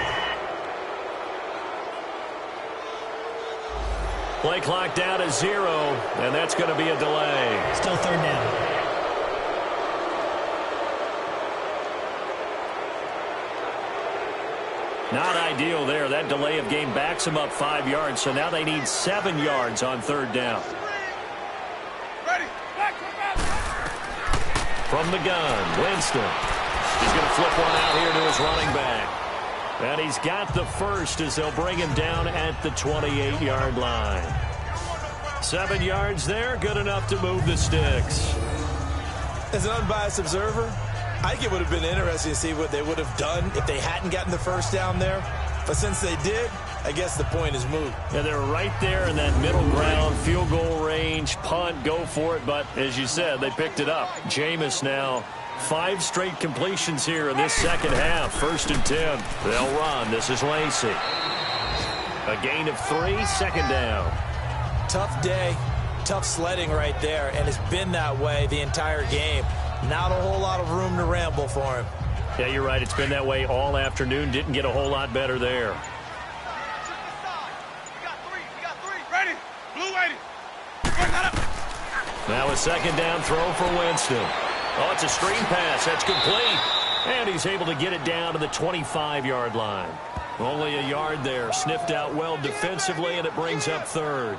Play clock down to 0, and that's going to be a delay.
Still third down.
Not ideal there. That delay of game backs them up 5 yards, so now they need 7 yards on third down. From the gun, Winston. He's going to flip one out here to his running back. And he's got the first as they'll bring him down at the 28-yard line. 7 yards there, good enough to move the sticks.
As an unbiased observer, I think it would have been interesting to see what they would have done if they hadn't gotten the first down there. But since they did, I guess the point is moot.
Yeah, they're right there in that middle ground, field goal range, punt, go for it. But as you said, they picked it up. Jameis now 5 straight completions here in this second half. 1st and 10. They'll run. This is Lacey. A gain of 3, second down.
Tough day, tough sledding right there, and it's been that way the entire game. Not a whole lot of room to ramble for him.
Yeah, you're right. It's been that way all afternoon. Didn't get a whole lot better there. Now a second down throw for Winston. Oh, it's a screen pass. That's complete. And he's able to get it down to the 25-yard line. Only a yard there. Sniffed out well defensively, and it brings up third.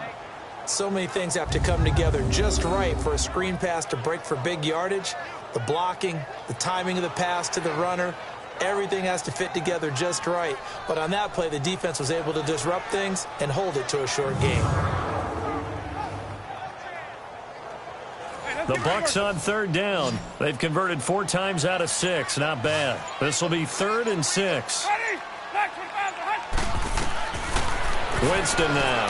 So many things have to come together just right for a screen pass to break for big yardage. The blocking, the timing of the pass to the runner, everything has to fit together just right. But on that play, the defense was able to disrupt things and hold it to a short game.
The Bucs on third down. They've converted 4 times out of 6. Not bad. This will be 3rd and 6. Winston now.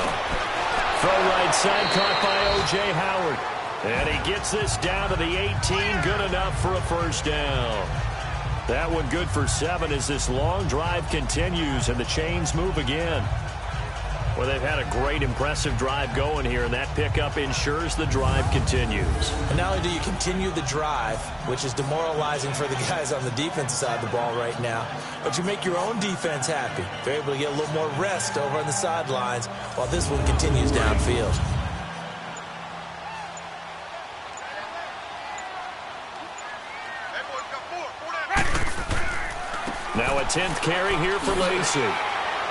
Throw right side, caught by O.J. Howard. And he gets this down to the 18, good enough for a first down. That one good for 7 as this long drive continues and the chains move again. Well, they've had a great, impressive drive going here, and that pickup ensures the drive continues.
And not only do you continue the drive, which is demoralizing for the guys on the defensive side of the ball right now, but you make your own defense happy. They're able to get a little more rest over on the sidelines while this one continues downfield.
Now a 10th carry here for Lacey.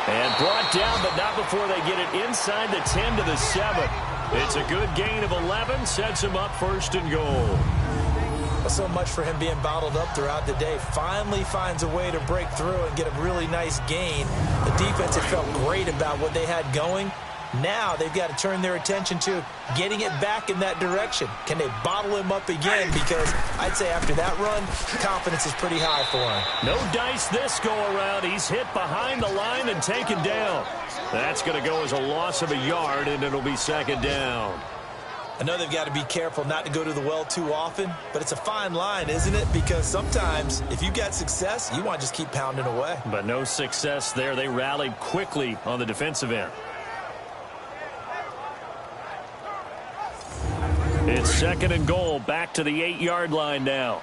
And brought down, but not before they get it inside the 10 to the 7. It's a good gain of 11, sets him up 1st and goal.
Well, so much for him being bottled up throughout the day. Finally finds a way to break through and get a really nice gain. The defense had felt great about what they had going. Now they've got to turn their attention to getting it back in that direction. Can they bottle him up again? Because I'd say after that run, confidence is pretty high for him.
No dice this go-around. He's hit behind the line and taken down. That's going to go as a loss of a yard, and it'll be 2nd down.
I know they've got to be careful not to go to the well too often, but it's a fine line, isn't it? Because sometimes if you got success, you want to just keep pounding away.
But no success there. They rallied quickly on the defensive end. It's 2nd and goal, back to the 8-yard line now.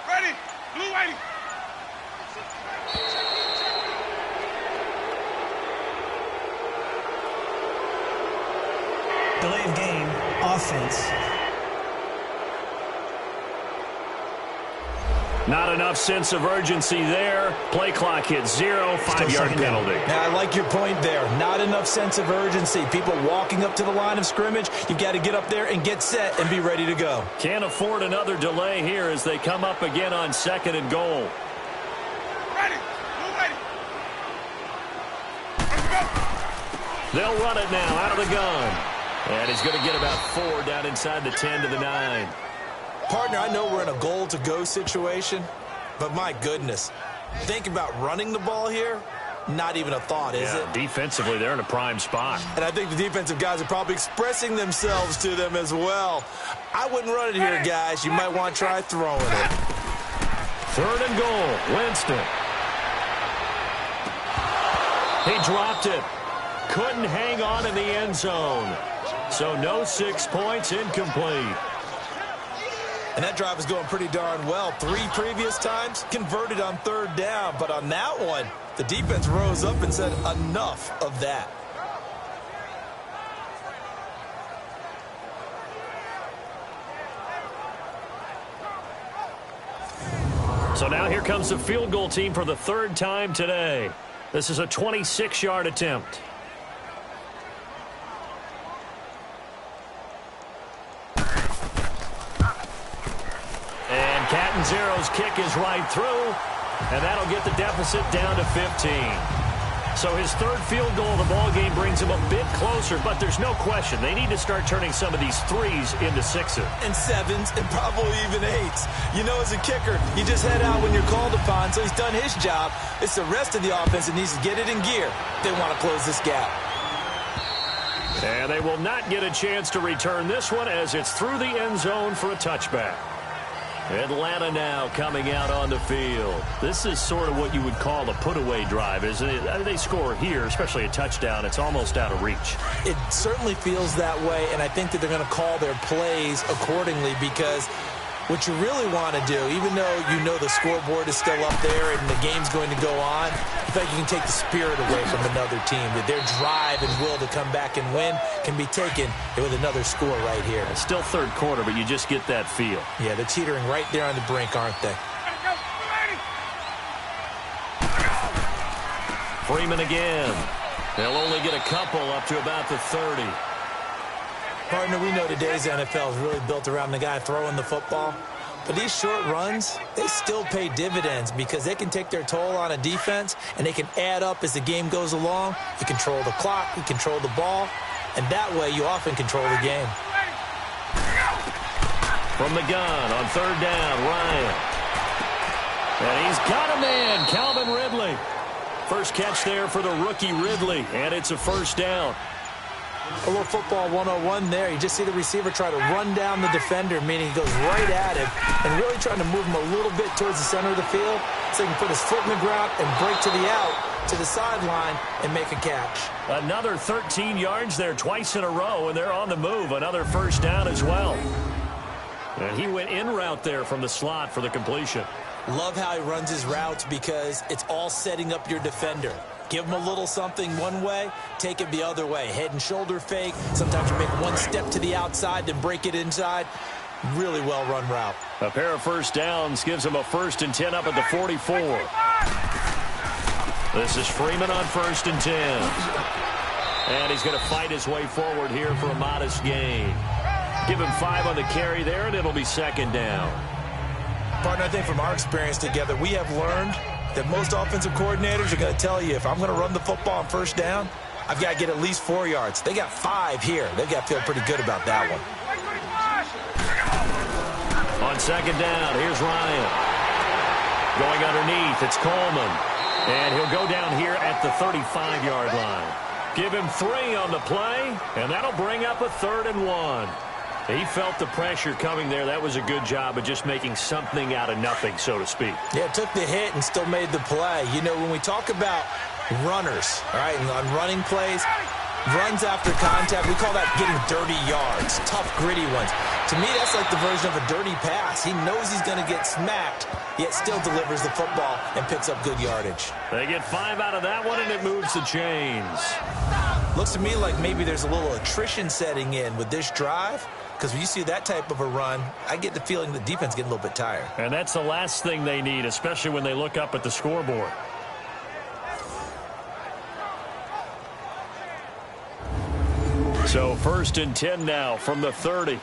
Ready, blue waiting.
Delay of game, offense.
Not enough sense of urgency there. Play clock hits 0, 5-yard penalty.
Now, I like your point there. Not enough sense of urgency. People walking up to the line of scrimmage, you've got to get up there and get set and be ready to go.
Can't afford another delay here as they come up again on 2nd and goal.
Ready, blue waiting. Let's go.
They'll run it now out of the gun. And he's going to get about 4 down inside the 10 to the 9.
Partner, I know we're in a goal-to-go situation, but my goodness, think about running the ball here. Not even a thought, is it?
Defensively, they're in a prime spot.
And I think the defensive guys are probably expressing themselves to them as well. I wouldn't run it here, guys. You might want to try throwing it.
3rd and goal, Winston. He dropped it. Couldn't hang on in the end zone. So no 6 points, incomplete.
And that drive is going pretty darn well. 3 previous times, converted on 3rd down. But on that one, the defense rose up and said, enough of that.
So now here comes the field goal team for the 3rd time today. This is a 26-yard attempt. And Catanzaro's kick is right through, and that'll get the deficit down to 15. So his 3rd field goal of the ball game brings him a bit closer, but there's no question they need to start turning some of these 3s into 6s.
And 7s and probably even 8s. You know, as a kicker, you just head out when you're called upon, so he's done his job. It's the rest of the offense that needs to get it in gear. They want to close this gap.
And they will not get a chance to return this one as it's through the end zone for a touchback. Atlanta now coming out on the field. This is sort of what you would call a put-away drive, isn't it? They score here, especially a touchdown. It's almost out of reach.
It certainly feels that way, and I think that they're going to call their plays accordingly because what you really want to do, even though you know the scoreboard is still up there and the game's going to go on, I think you can take the spirit away from another team, that their drive and will to come back and win can be taken with another score right here.
It's still 3rd quarter, but you just get that feel.
Yeah, they're teetering right there on the brink, aren't they?
Freeman again. They'll only get a couple up to about the 30.
Partner, we know today's NFL is really built around the guy throwing the football. But these short runs, they still pay dividends because they can take their toll on a defense and they can add up as the game goes along. You control the clock, you control the ball, and that way you often control the game.
From the gun on 3rd down, Ryan. And he's got a man, Calvin Ridley. First catch there for the rookie Ridley, and it's a 1st down.
A little football 101 there. You just see the receiver try to run down the defender, meaning he goes right at him and really trying to move him a little bit towards the center of the field so he can put his foot in the ground and break to the out, to the sideline, and make a catch.
Another 13 yards there twice in a row, and they're on the move. Another 1st down as well. And he went in route there from the slot for the completion.
Love how he runs his routes because it's all setting up your defender. Give him a little something one way, take it the other way. Head and shoulder fake. Sometimes you make one step to the outside, then break it inside. Really well-run route.
A pair of 1st downs gives him a 1st and 10 up at the 44. This is Freeman on 1st and 10. And he's going to fight his way forward here for a modest gain. Give him 5 on the carry there, and it'll be 2nd down.
Partner, I think from our experience together, we have learned that most offensive coordinators are going to tell you, if I'm going to run the football on 1st down, I've got to get at least 4 yards. They got 5 here. They've got to feel pretty good about that one.
On 2nd down, here's Ryan. Going underneath, it's Coleman. And he'll go down here at the 35-yard line. Give him 3 on the play, and that'll bring up a 3rd and 1. He felt the pressure coming there. That was a good job of just making something out of nothing, so to speak.
Yeah, took the hit and still made the play. You know, when we talk about runners, all right, and on running plays, runs after contact, we call that getting dirty yards, tough, gritty ones. To me, that's like the version of a dirty pass. He knows he's going to get smacked, yet still delivers the football and picks up good yardage.
They get 5 out of that one, and it moves the chains.
Looks to me like maybe there's a little attrition setting in with this drive. Because when you see that type of a run, I get the feeling the defense getting a little bit tired.
And that's the last thing they need, especially when they look up at the scoreboard. So 1st and 10 now from the 30.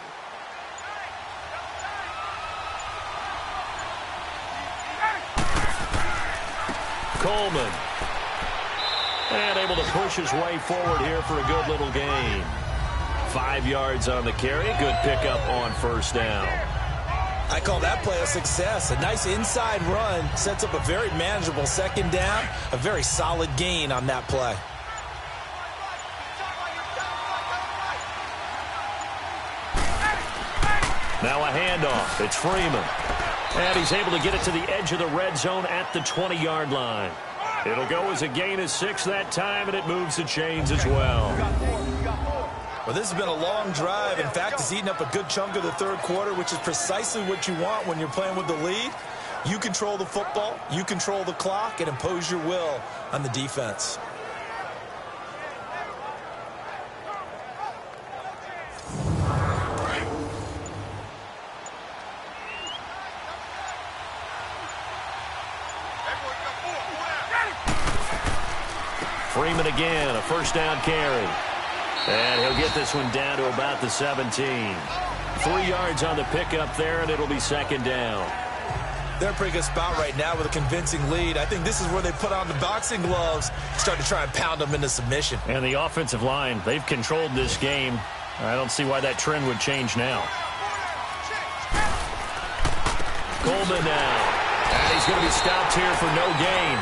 Coleman. And able to push his way forward here for a good little gain. 5 yards on the carry. Good pickup on 1st down.
I call that play a success. A nice inside run sets up a very manageable 2nd down. A very solid gain on that play.
Now a handoff. It's Freeman. And he's able to get it to the edge of the red zone at the 20-yard line. It'll go as a gain of 6 that time, and it moves the chains as well.
Well, this has been a long drive. In fact, it's eaten up a good chunk of the third quarter, which is precisely what you want when you're playing with the lead. You control the football, you control the clock, and impose your will on the defense.
Freeman again, a first down carry. And he'll get this one down to about the 17. 3 yards on the pickup there, and it'll be second down.
They're in a pretty good spot right now with a convincing lead. I think this is where they put on the boxing gloves, start to try and pound them into submission.
And the offensive line, they've controlled this game. I don't see why that trend would change now. Coleman now. And he's going to be stopped here for no gain.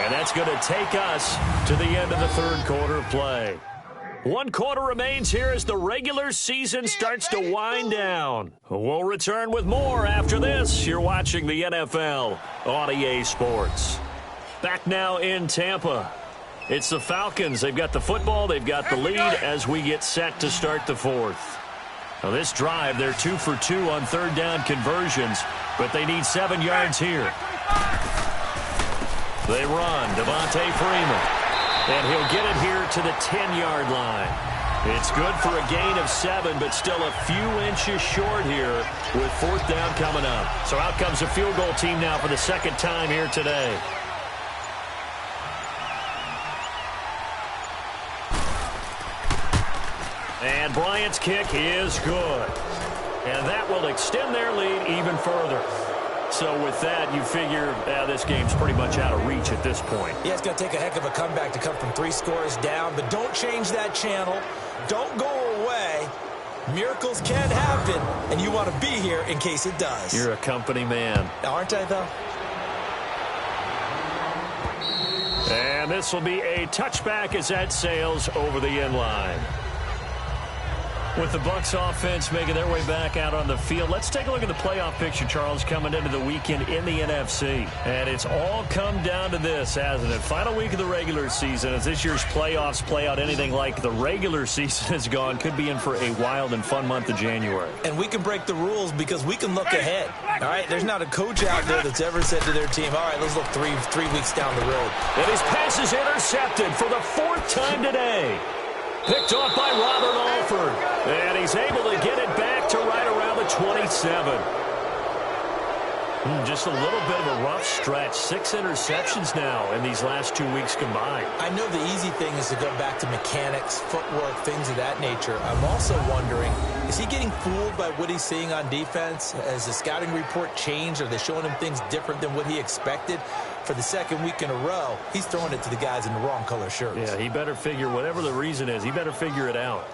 And that's going to take us to the end of the third quarter of play. 1 quarter remains here as the regular season starts to wind down. We'll return with more after this. You're watching the NFL on EA Sports. Back now in Tampa. It's the Falcons. They've got the football. They've got the lead as we get set to start the fourth. Now this drive, they're 2 for 2 on third down conversions, but they need 7 yards here. They run. Devontae Freeman. And he'll get it here to the 10-yard line. It's good for a gain of 7, but still a few inches short here with fourth down coming up. So out comes the field goal team now for the second time here today. And Bryant's kick is good. And that will extend their lead even further. So with that, you figure this game's pretty much out of reach at this point.
Yeah, it's going to take a heck of a comeback to come from 3 scores down, but don't change that channel. Don't go away. Miracles can happen, and you want to be here in case it does.
You're a company man.
Aren't I, though?
And this will be a touchback as that sails over the end line. With the Bucs offense making their way back out on the field, let's take a look at the playoff picture, Charles, coming into the weekend in the NFC. And it's all come down to this, hasn't it? Final week of the regular season. As this year's playoffs play out anything like the regular season has gone, could be in for a wild and fun month of January.
And we can break the rules because we can look ahead. All right, there's not a coach out there that's ever said to their team, all right, let's look three weeks down the road.
And his pass is intercepted for the 4th time today. Picked off by Robert Alford. And he's able to get it back to right around the 27. Just a little bit of a rough stretch. 6 interceptions now in these last 2 weeks combined.
I know the easy thing is to go back to mechanics, footwork, things of that nature. I'm also wondering, is he getting fooled by what he's seeing on defense? Has the scouting report changed? Are they showing him things different than what he expected? For the second week in a row, he's throwing it to the guys in the wrong color shirts.
Yeah, he better figure, whatever the reason is, he better figure it out.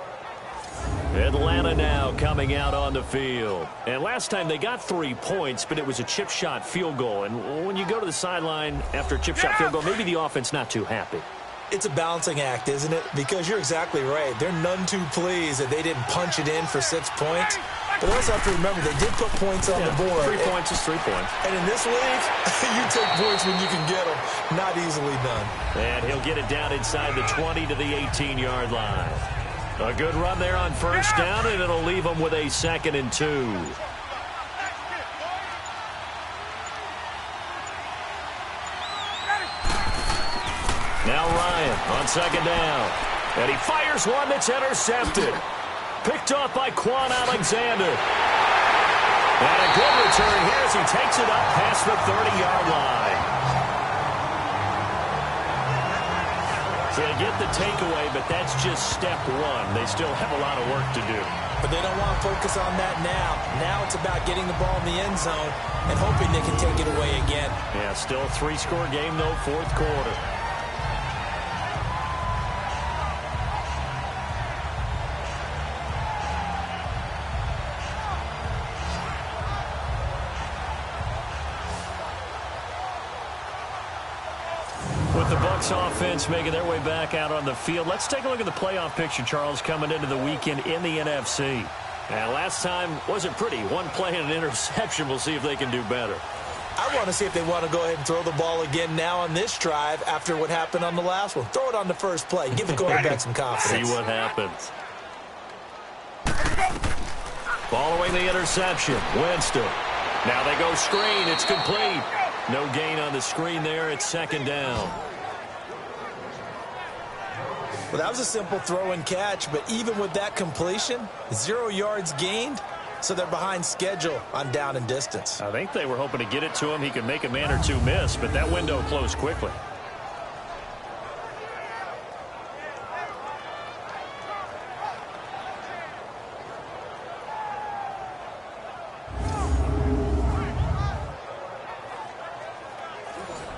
Atlanta now coming out on the field. And last time they got 3 points, but it was a chip shot field goal. And when you go to the sideline after a chip shot field goal, maybe the offense not too happy.
It's a balancing act, isn't it? Because you're exactly right. They're none too pleased that they didn't punch it in for 6 points. But also have to remember, they did put points on the board.
3 points is 3 points.
And in this league, you take points when you can get them. Not easily done.
And he'll get it down inside the 20 to the 18-yard line. A good run there on first down, and it'll leave them with a 2nd and 2. Now Ryan on 2nd down. And he fires one that's intercepted. Picked off by Quan Alexander. And a good return here as he takes it up past the 30-yard line. So they get the takeaway, but that's just step one. They still have a lot of work to do.
But they don't want to focus on that now. Now it's about getting the ball in the end zone and hoping they can take it away again.
Yeah, still a 3-score game, though, 4th quarter. With the Bucs offense making their way back out on the field, let's take a look at the playoff picture, Charles, coming into the weekend in the NFC. And last time wasn't pretty. 1 play and an interception. We'll see if they can do better.
I want to see if they want to go ahead and throw the ball again now on this drive after what happened on the last one. Throw it on the first play. Give the quarterback some confidence.
See what happens. Following the interception, Winston. Now they go screen. It's complete. No gain on the screen there. It's second down.
Well, that was a simple throw and catch, but even with that completion, 0 yards gained, so they're behind schedule on down and distance.
I think they were hoping to get it to him. He could make a man or two miss, but that window closed quickly.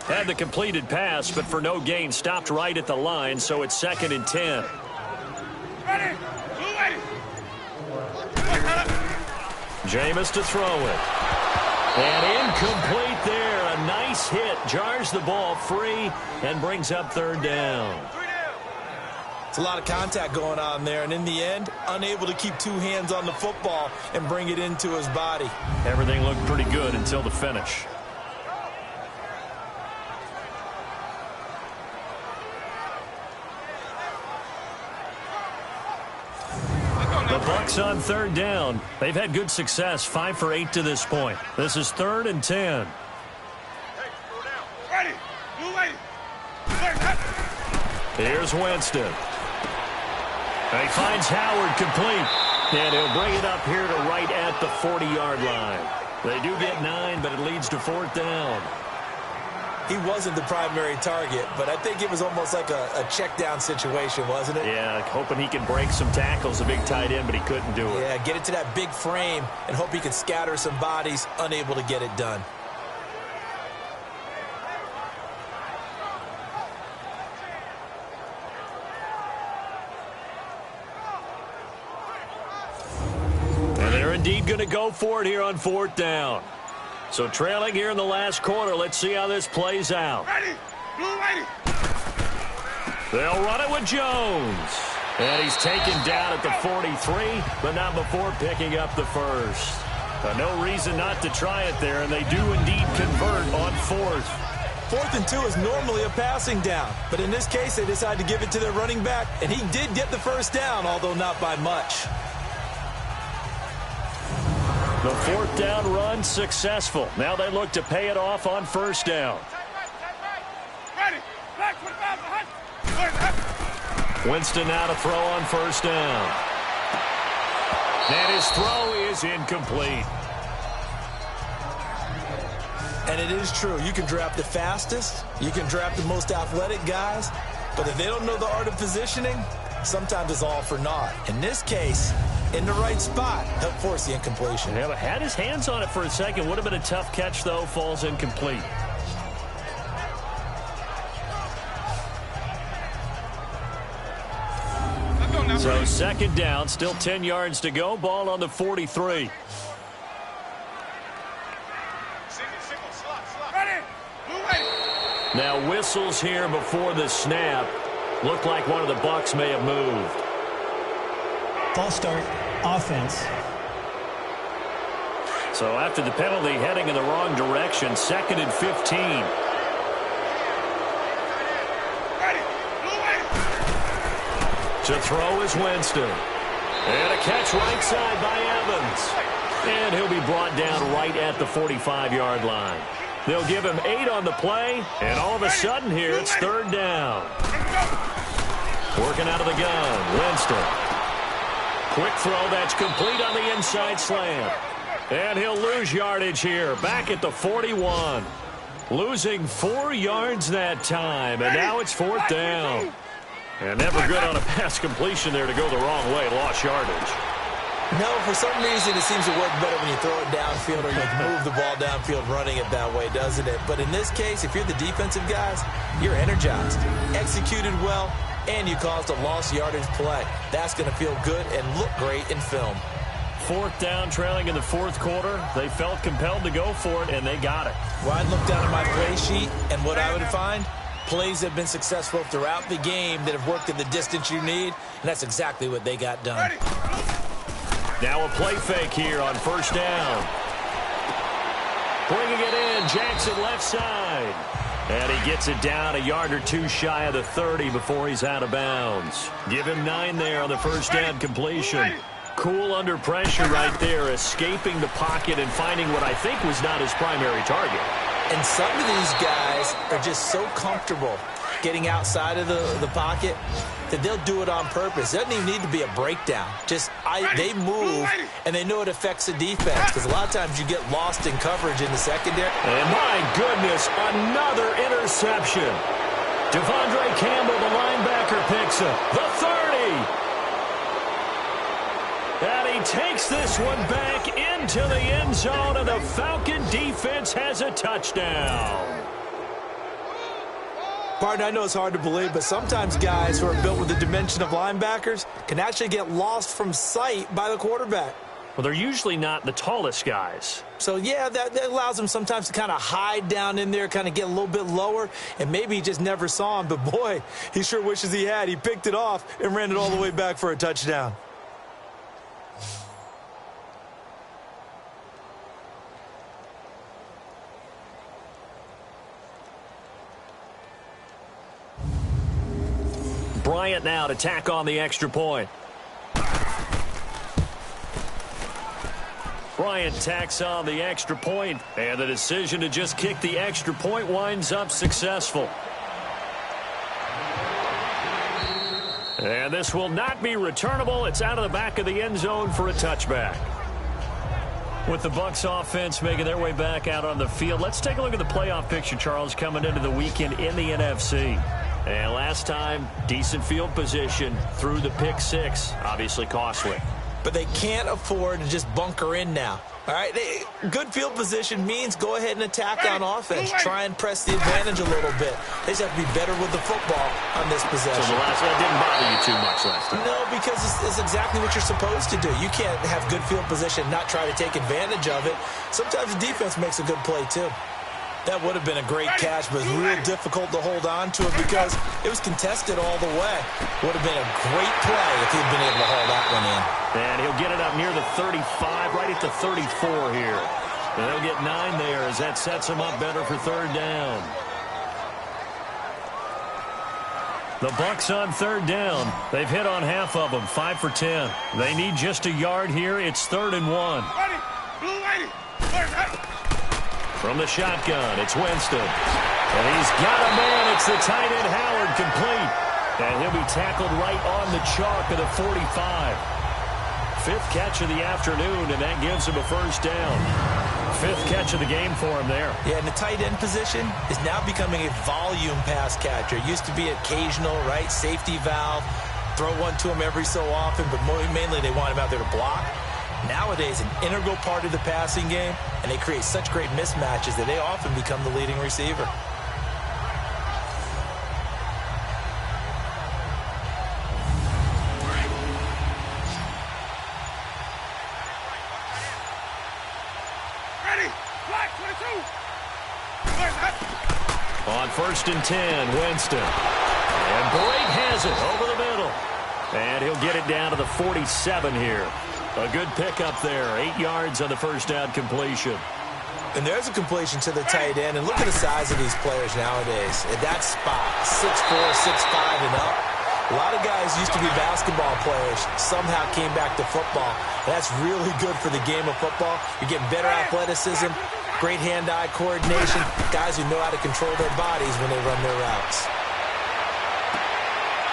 Had the completed pass, but for no gain, stopped right at the line, so it's 2nd and 10.
Ready. Blue ready.
Jameis to throw it. And incomplete there. A nice hit. Jars the ball free and brings up 3rd down.
It's a lot of contact going on there, and in the end, unable to keep 2 hands on the football and bring it into his body.
Everything looked pretty good until the finish. The Bucs on 3rd down. They've had good success, 5 for 8 to this point. This is 3rd and 10.
Ready. Blue ready.
Here's Winston. And he finds Howard complete. And he'll bring it up here to right at the 40-yard line. They do get 9, but it leads to 4th down.
He wasn't the primary target, but I think it was almost like a check down situation, wasn't it?
Yeah, hoping he can break some tackles, a big tight end, but he couldn't do it.
Yeah, get it to that big frame and hope he can scatter some bodies, unable to get it done.
And they're indeed going to go for it here on 4th down. So trailing here in the last quarter, let's see how this plays out.
Ready. Blue ready.
They'll run it with Jones. And he's taken down at the 43, but not before picking up the first. No reason not to try it there, and they do indeed convert on 4th.
4th and 2 is normally a passing down, but in this case, they decided to give it to their running back, and he did get the first down, although not by much.
The 4th down run successful. Now they look to pay it off on 1st down.
Ready. Back 25 behind.
Winston now to throw on 1st down. And his throw is incomplete.
And it is true. You can draft the fastest. You can draft the most athletic guys. But if they don't know the art of positioning, sometimes it's all for naught. In this case, in the right spot, help force the incompletion.
Yeah, but had his hands on it for a second. Would have been a tough catch, though. Falls incomplete. So 2nd down, still 10 yards to go. Ball on the 43.
Ready. Blue ready.
Now whistles here before the snap. Looked like one of the Bucs may have moved.
False start, offense.
So after the penalty, heading in the wrong direction, 2nd and 15.
Ready. Blue ready.
To throw is Winston. And a catch right side by Evans. And he'll be brought down right at the 45-yard line. They'll give him 8 on the play, and all of a sudden here, it's 3rd down. Working out of the gun, Winston. Quick throw that's complete on the inside slant. And he'll lose yardage here, back at the 41. Losing 4 yards that time, and now it's 4th down. And never good on a pass completion there to go the wrong way. Lost yardage.
No, for some reason it seems to work better when you throw it downfield or you move the ball downfield running it that way, doesn't it? But in this case, if you're the defensive guys, you're energized, executed well, and you caused a lost yardage play. That's going to feel good and look great in film.
4th down, trailing in the 4th quarter. They felt compelled to go for it, and they got it.
Well, I'd look down at my play sheet, and what I would find, plays that have been successful throughout the game that have worked in the distance you need, and that's exactly what they got done.
Now a play fake here on 1st down. Bringing it in, Jackson left side. And he gets it down a yard or two shy of the 30 before he's out of bounds. Give him 9 there on the 1st down completion. Cool under pressure right there, escaping the pocket and finding what I think was not his primary target.
And some of these guys are just so comfortable getting outside of the pocket that they'll do it on purpose. It doesn't even need to be a breakdown. They move, and they know it affects the defense, because a lot of times you get lost in coverage in the secondary.
And my goodness, another interception. Devondre Campbell, the linebacker, picks up the 30. And he takes this one back into the end zone, and the Falcon defense has a touchdown.
Partner, I know it's hard to believe, but sometimes guys who are built with the dimension of linebackers can actually get lost from sight by the quarterback.
Well, they're usually not the tallest guys.
So, yeah, that allows them sometimes to kind of hide down in there, kind of get a little bit lower, and maybe he just never saw him. But, boy, he sure wishes he had. He picked it off and ran it all the way back for a touchdown.
Bryant now to tack on the extra point. Bryant tacks on the extra point, and the decision to just kick the extra point winds up successful. And this will not be returnable. It's out of the back of the end zone for a touchback. With the Bucs offense making their way back out on the field, let's take a look at the playoff picture, Charles, coming into the weekend in the NFC. And last time, decent field position through the pick six, obviously costly.
But they can't afford to just bunker in now. All right, good field position means go ahead and attack on offense. Try and press the advantage a little bit. They just have to be better with the football on this possession.
So the last one didn't bother you too much last time?
No, because it's exactly what you're supposed to do. You can't have good field position and not try to take advantage of it. Sometimes the defense makes a good play, too. That would have been a great catch, but it was real difficult to hold on to it because it was contested all the way. Would have been a great play if he'd been able to haul that one in.
And he'll get it up near the 35, right at the 34 here. And they'll get 9 there as that sets him up better for third down. The Bucs on third down. They've hit on half of them, 5 for 10. They need just a yard here. It's 3rd and 1. From the shotgun, it's Winston. And he's got a man. It's the tight end, Howard, complete. And he'll be tackled right on the chalk of the 45. 5th catch of the afternoon, and that gives him a first down. 5th catch of the game for him there.
Yeah, and the tight end position is now becoming a volume pass catcher. It used to be occasional, right, safety valve. Throw one to him every so often, but mainly they want him out there to block. Nowadays, an integral part of the passing game, and they create such great mismatches that they often become the leading receiver.
Ready, black 22.
On 1st and 10, Winston. And Blake has it over the middle. And he'll get it down to the 47 here. A good pickup there. 8 yards on the first down completion.
And there's a completion to the tight end. And look at the size of these players nowadays. At that spot, 6'4", 6'5", and up. A lot of guys used to be basketball players, somehow came back to football. That's really good for the game of football. You're getting better athleticism, great hand-eye coordination, guys who know how to control their bodies when they run their routes.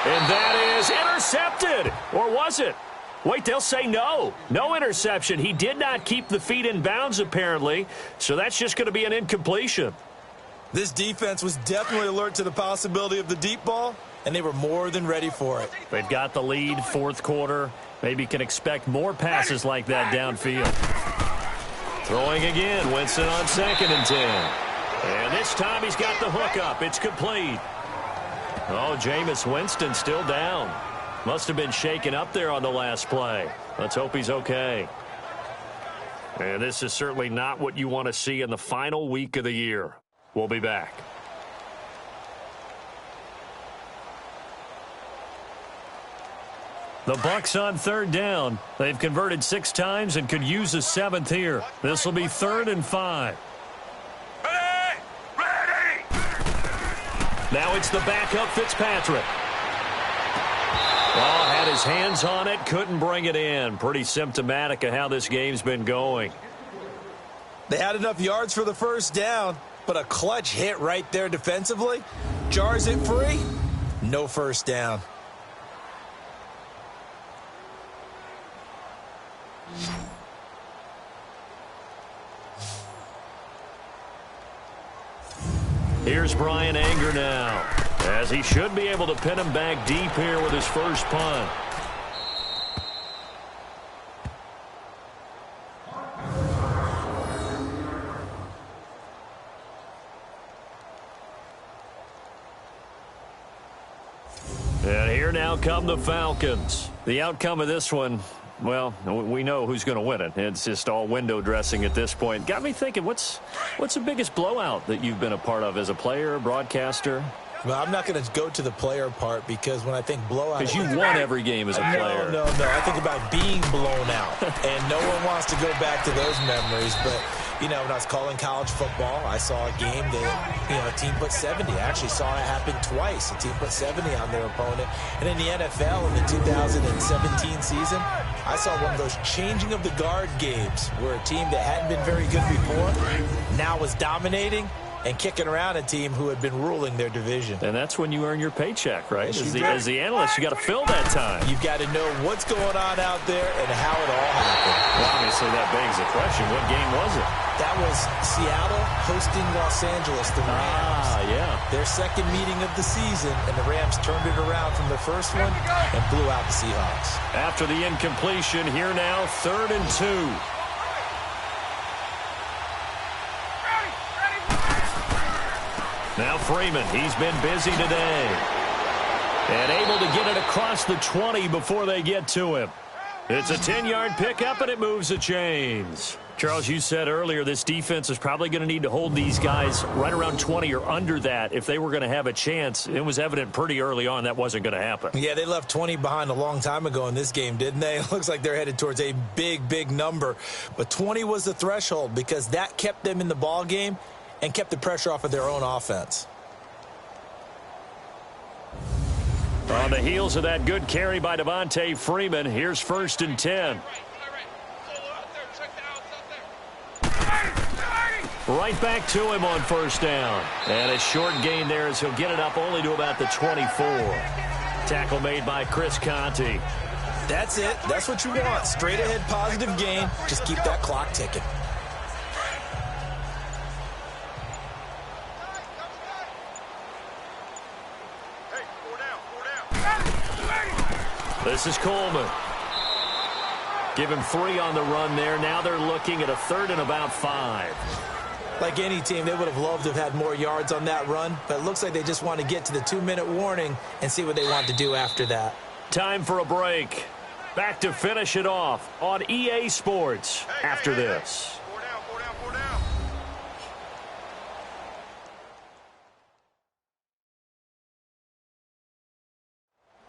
And that is intercepted. Or was it? Wait, they'll say no. No interception. He did not keep the feet in bounds, apparently. So that's just going to be an incompletion.
This defense was definitely alert to the possibility of the deep ball, and they were more than ready for it.
They've got the lead, 4th quarter. Maybe can expect more passes like that downfield. Throwing again, Winston on 2nd and 10. And this time he's got the hook up. It's complete. Oh, Jameis Winston still down. Must have been shaken up there on the last play. Let's hope he's okay. And this is certainly not what you want to see in the final week of the year. We'll be back. The Bucs on 3rd down. They've converted 6 times and could use a 7th here. This will be 3rd and 5.
Ready! Ready!
Now it's the backup Fitzpatrick. Oh, had his hands on it, couldn't bring it in. Pretty symptomatic of how this game's been going.
They had enough yards for the first down, but a clutch hit right there defensively jars it free. No first down.
Here's Brian Anger now, as he should be able to pin him back deep here with his first punt. And here now come the Falcons. The outcome of this one, well, we know who's going to win it. It's just all window dressing at this point. Got me thinking, what's the biggest blowout that you've been a part of as a player, broadcaster?
Well, I'm not going to go to the player part because when I think blowout...
Because you've won every game as a player.
No. I think about being blown out. And no one wants to go back to those memories. But, you know, when I was calling college football, I saw a game that, you know, a team put 70. I actually saw it happen twice. A team put 70 on their opponent. And in the NFL in the 2017 season, I saw one of those changing of the guard games where a team that hadn't been very good before now was dominating and kicking around a team who had been ruling their division.
And that's when you earn your paycheck, right?
Yes,
as the analyst, you got to fill that time.
You've got to know what's going on out there and how it all happened.
Well, obviously, that begs the question, what game was it?
That was Seattle hosting Los Angeles, the Rams.
Yeah.
Their second meeting of the season, and the Rams turned it around from the first one and blew out the Seahawks.
After the incompletion, here now, 3rd and 2. Now Freeman, he's been busy today. And able to get it across the 20 before they get to him. It's a 10-yard pickup, and it moves the chains. Charles, you said earlier this defense is probably going to need to hold these guys right around 20 or under that if they were going to have a chance. It was evident pretty early on that wasn't going to happen.
Yeah, they left 20 behind a long time ago in this game, didn't they? It looks like they're headed towards a big number. But 20 was the threshold because that kept them in the ball game and kept the pressure off of their own offense.
On the heels of that good carry by Devontae Freeman, here's 1st and 10. Right back to him on 1st down. And a short gain there as he'll get it up only to about the 24. Tackle made by Chris Conte.
That's it. That's what you want. Straight ahead positive gain. Just keep that clock ticking.
This is Coleman. Give him 3 on the run there. Now they're looking at a 3rd and about 5.
Like any team, they would have loved to have had more yards on that run, but it looks like they just want to get to the 2-minute warning and see what they want to do after that.
Time for a break. Back to finish it off on EA Sports after this.
4 down.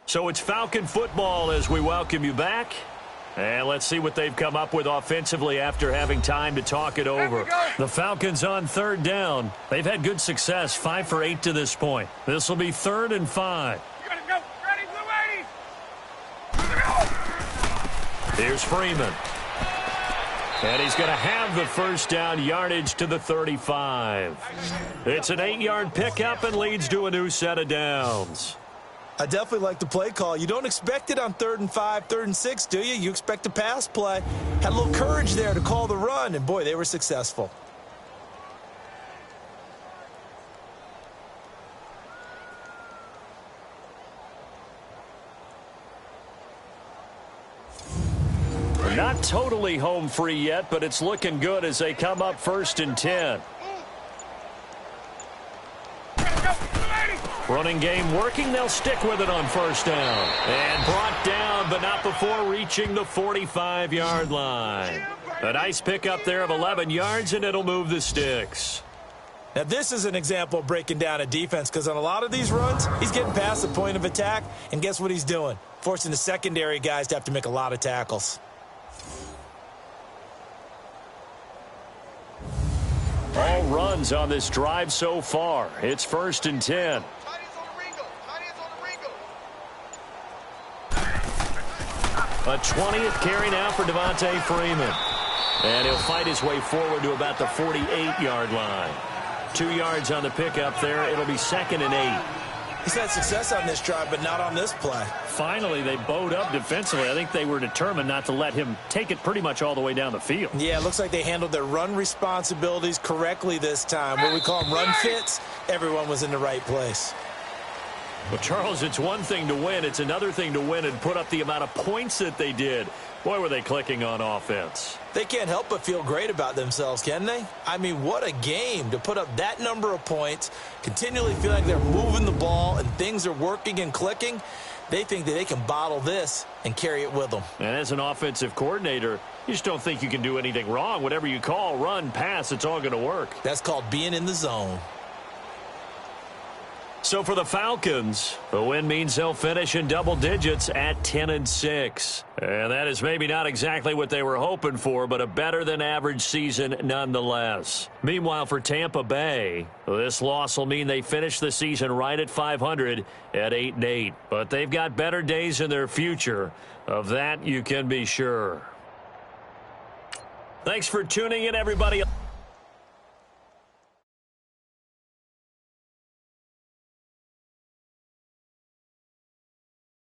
So it's Falcon football as we welcome you back. And let's see what they've come up with offensively after having time to talk it over. The Falcons on 3rd down. They've had good success, 5 for 8 to this point. This will be 3rd and 5.
You gotta go. Ready, blue 80s.
Here's Freeman. And he's going to have the first down, yardage to the 35. It's an 8-yard pickup and leads to a new set of downs.
I definitely like the play call. You don't expect it on 3rd and 5, 3rd and 6, do you? You expect a pass play. Had a little courage there to call the run, and boy, they were successful.
Not totally home free yet, but it's looking good as they come up 1st and 10. Running game working. They'll stick with it on 1st down. And brought down, but not before reaching the 45-yard line. A nice pickup there of 11 yards, and it'll move the sticks.
Now, this is an example of breaking down a defense because on a lot of these runs, he's getting past the point of attack, and guess what he's doing? Forcing the secondary guys to have to make a lot of tackles.
All runs on this drive so far. It's 1st and 10. A 20th carry now for Devontae Freeman. And he'll fight his way forward to about the 48-yard line. 2 yards on the pickup there. It'll be 2nd and 8.
He's had success on this drive, but not on this play.
Finally, they bowed up defensively. I think they were determined not to let him take it pretty much all the way down the field.
Yeah, it looks like they handled their run responsibilities correctly this time. What we call them run fits, everyone was in the right place.
Well, Charles, it's one thing to win. It's another thing to win and put up the amount of points that they did. Boy, were they clicking on offense.
They can't help but feel great about themselves, can they? I mean, what a game to put up that number of points, continually feel like they're moving the ball and things are working and clicking. They think that they can bottle this and carry it with them.
And as an offensive coordinator, you just don't think you can do anything wrong. Whatever you call, run, pass, it's all going to work.
That's called being in the zone.
So for the Falcons, the win means they'll finish in double digits at 10-6. And that is maybe not exactly what they were hoping for, but a better-than-average season nonetheless. Meanwhile, for Tampa Bay, this loss will mean they finish the season right at 500 at 8-8. But they've got better days in their future. Of that, you can be sure. Thanks for tuning in, everybody.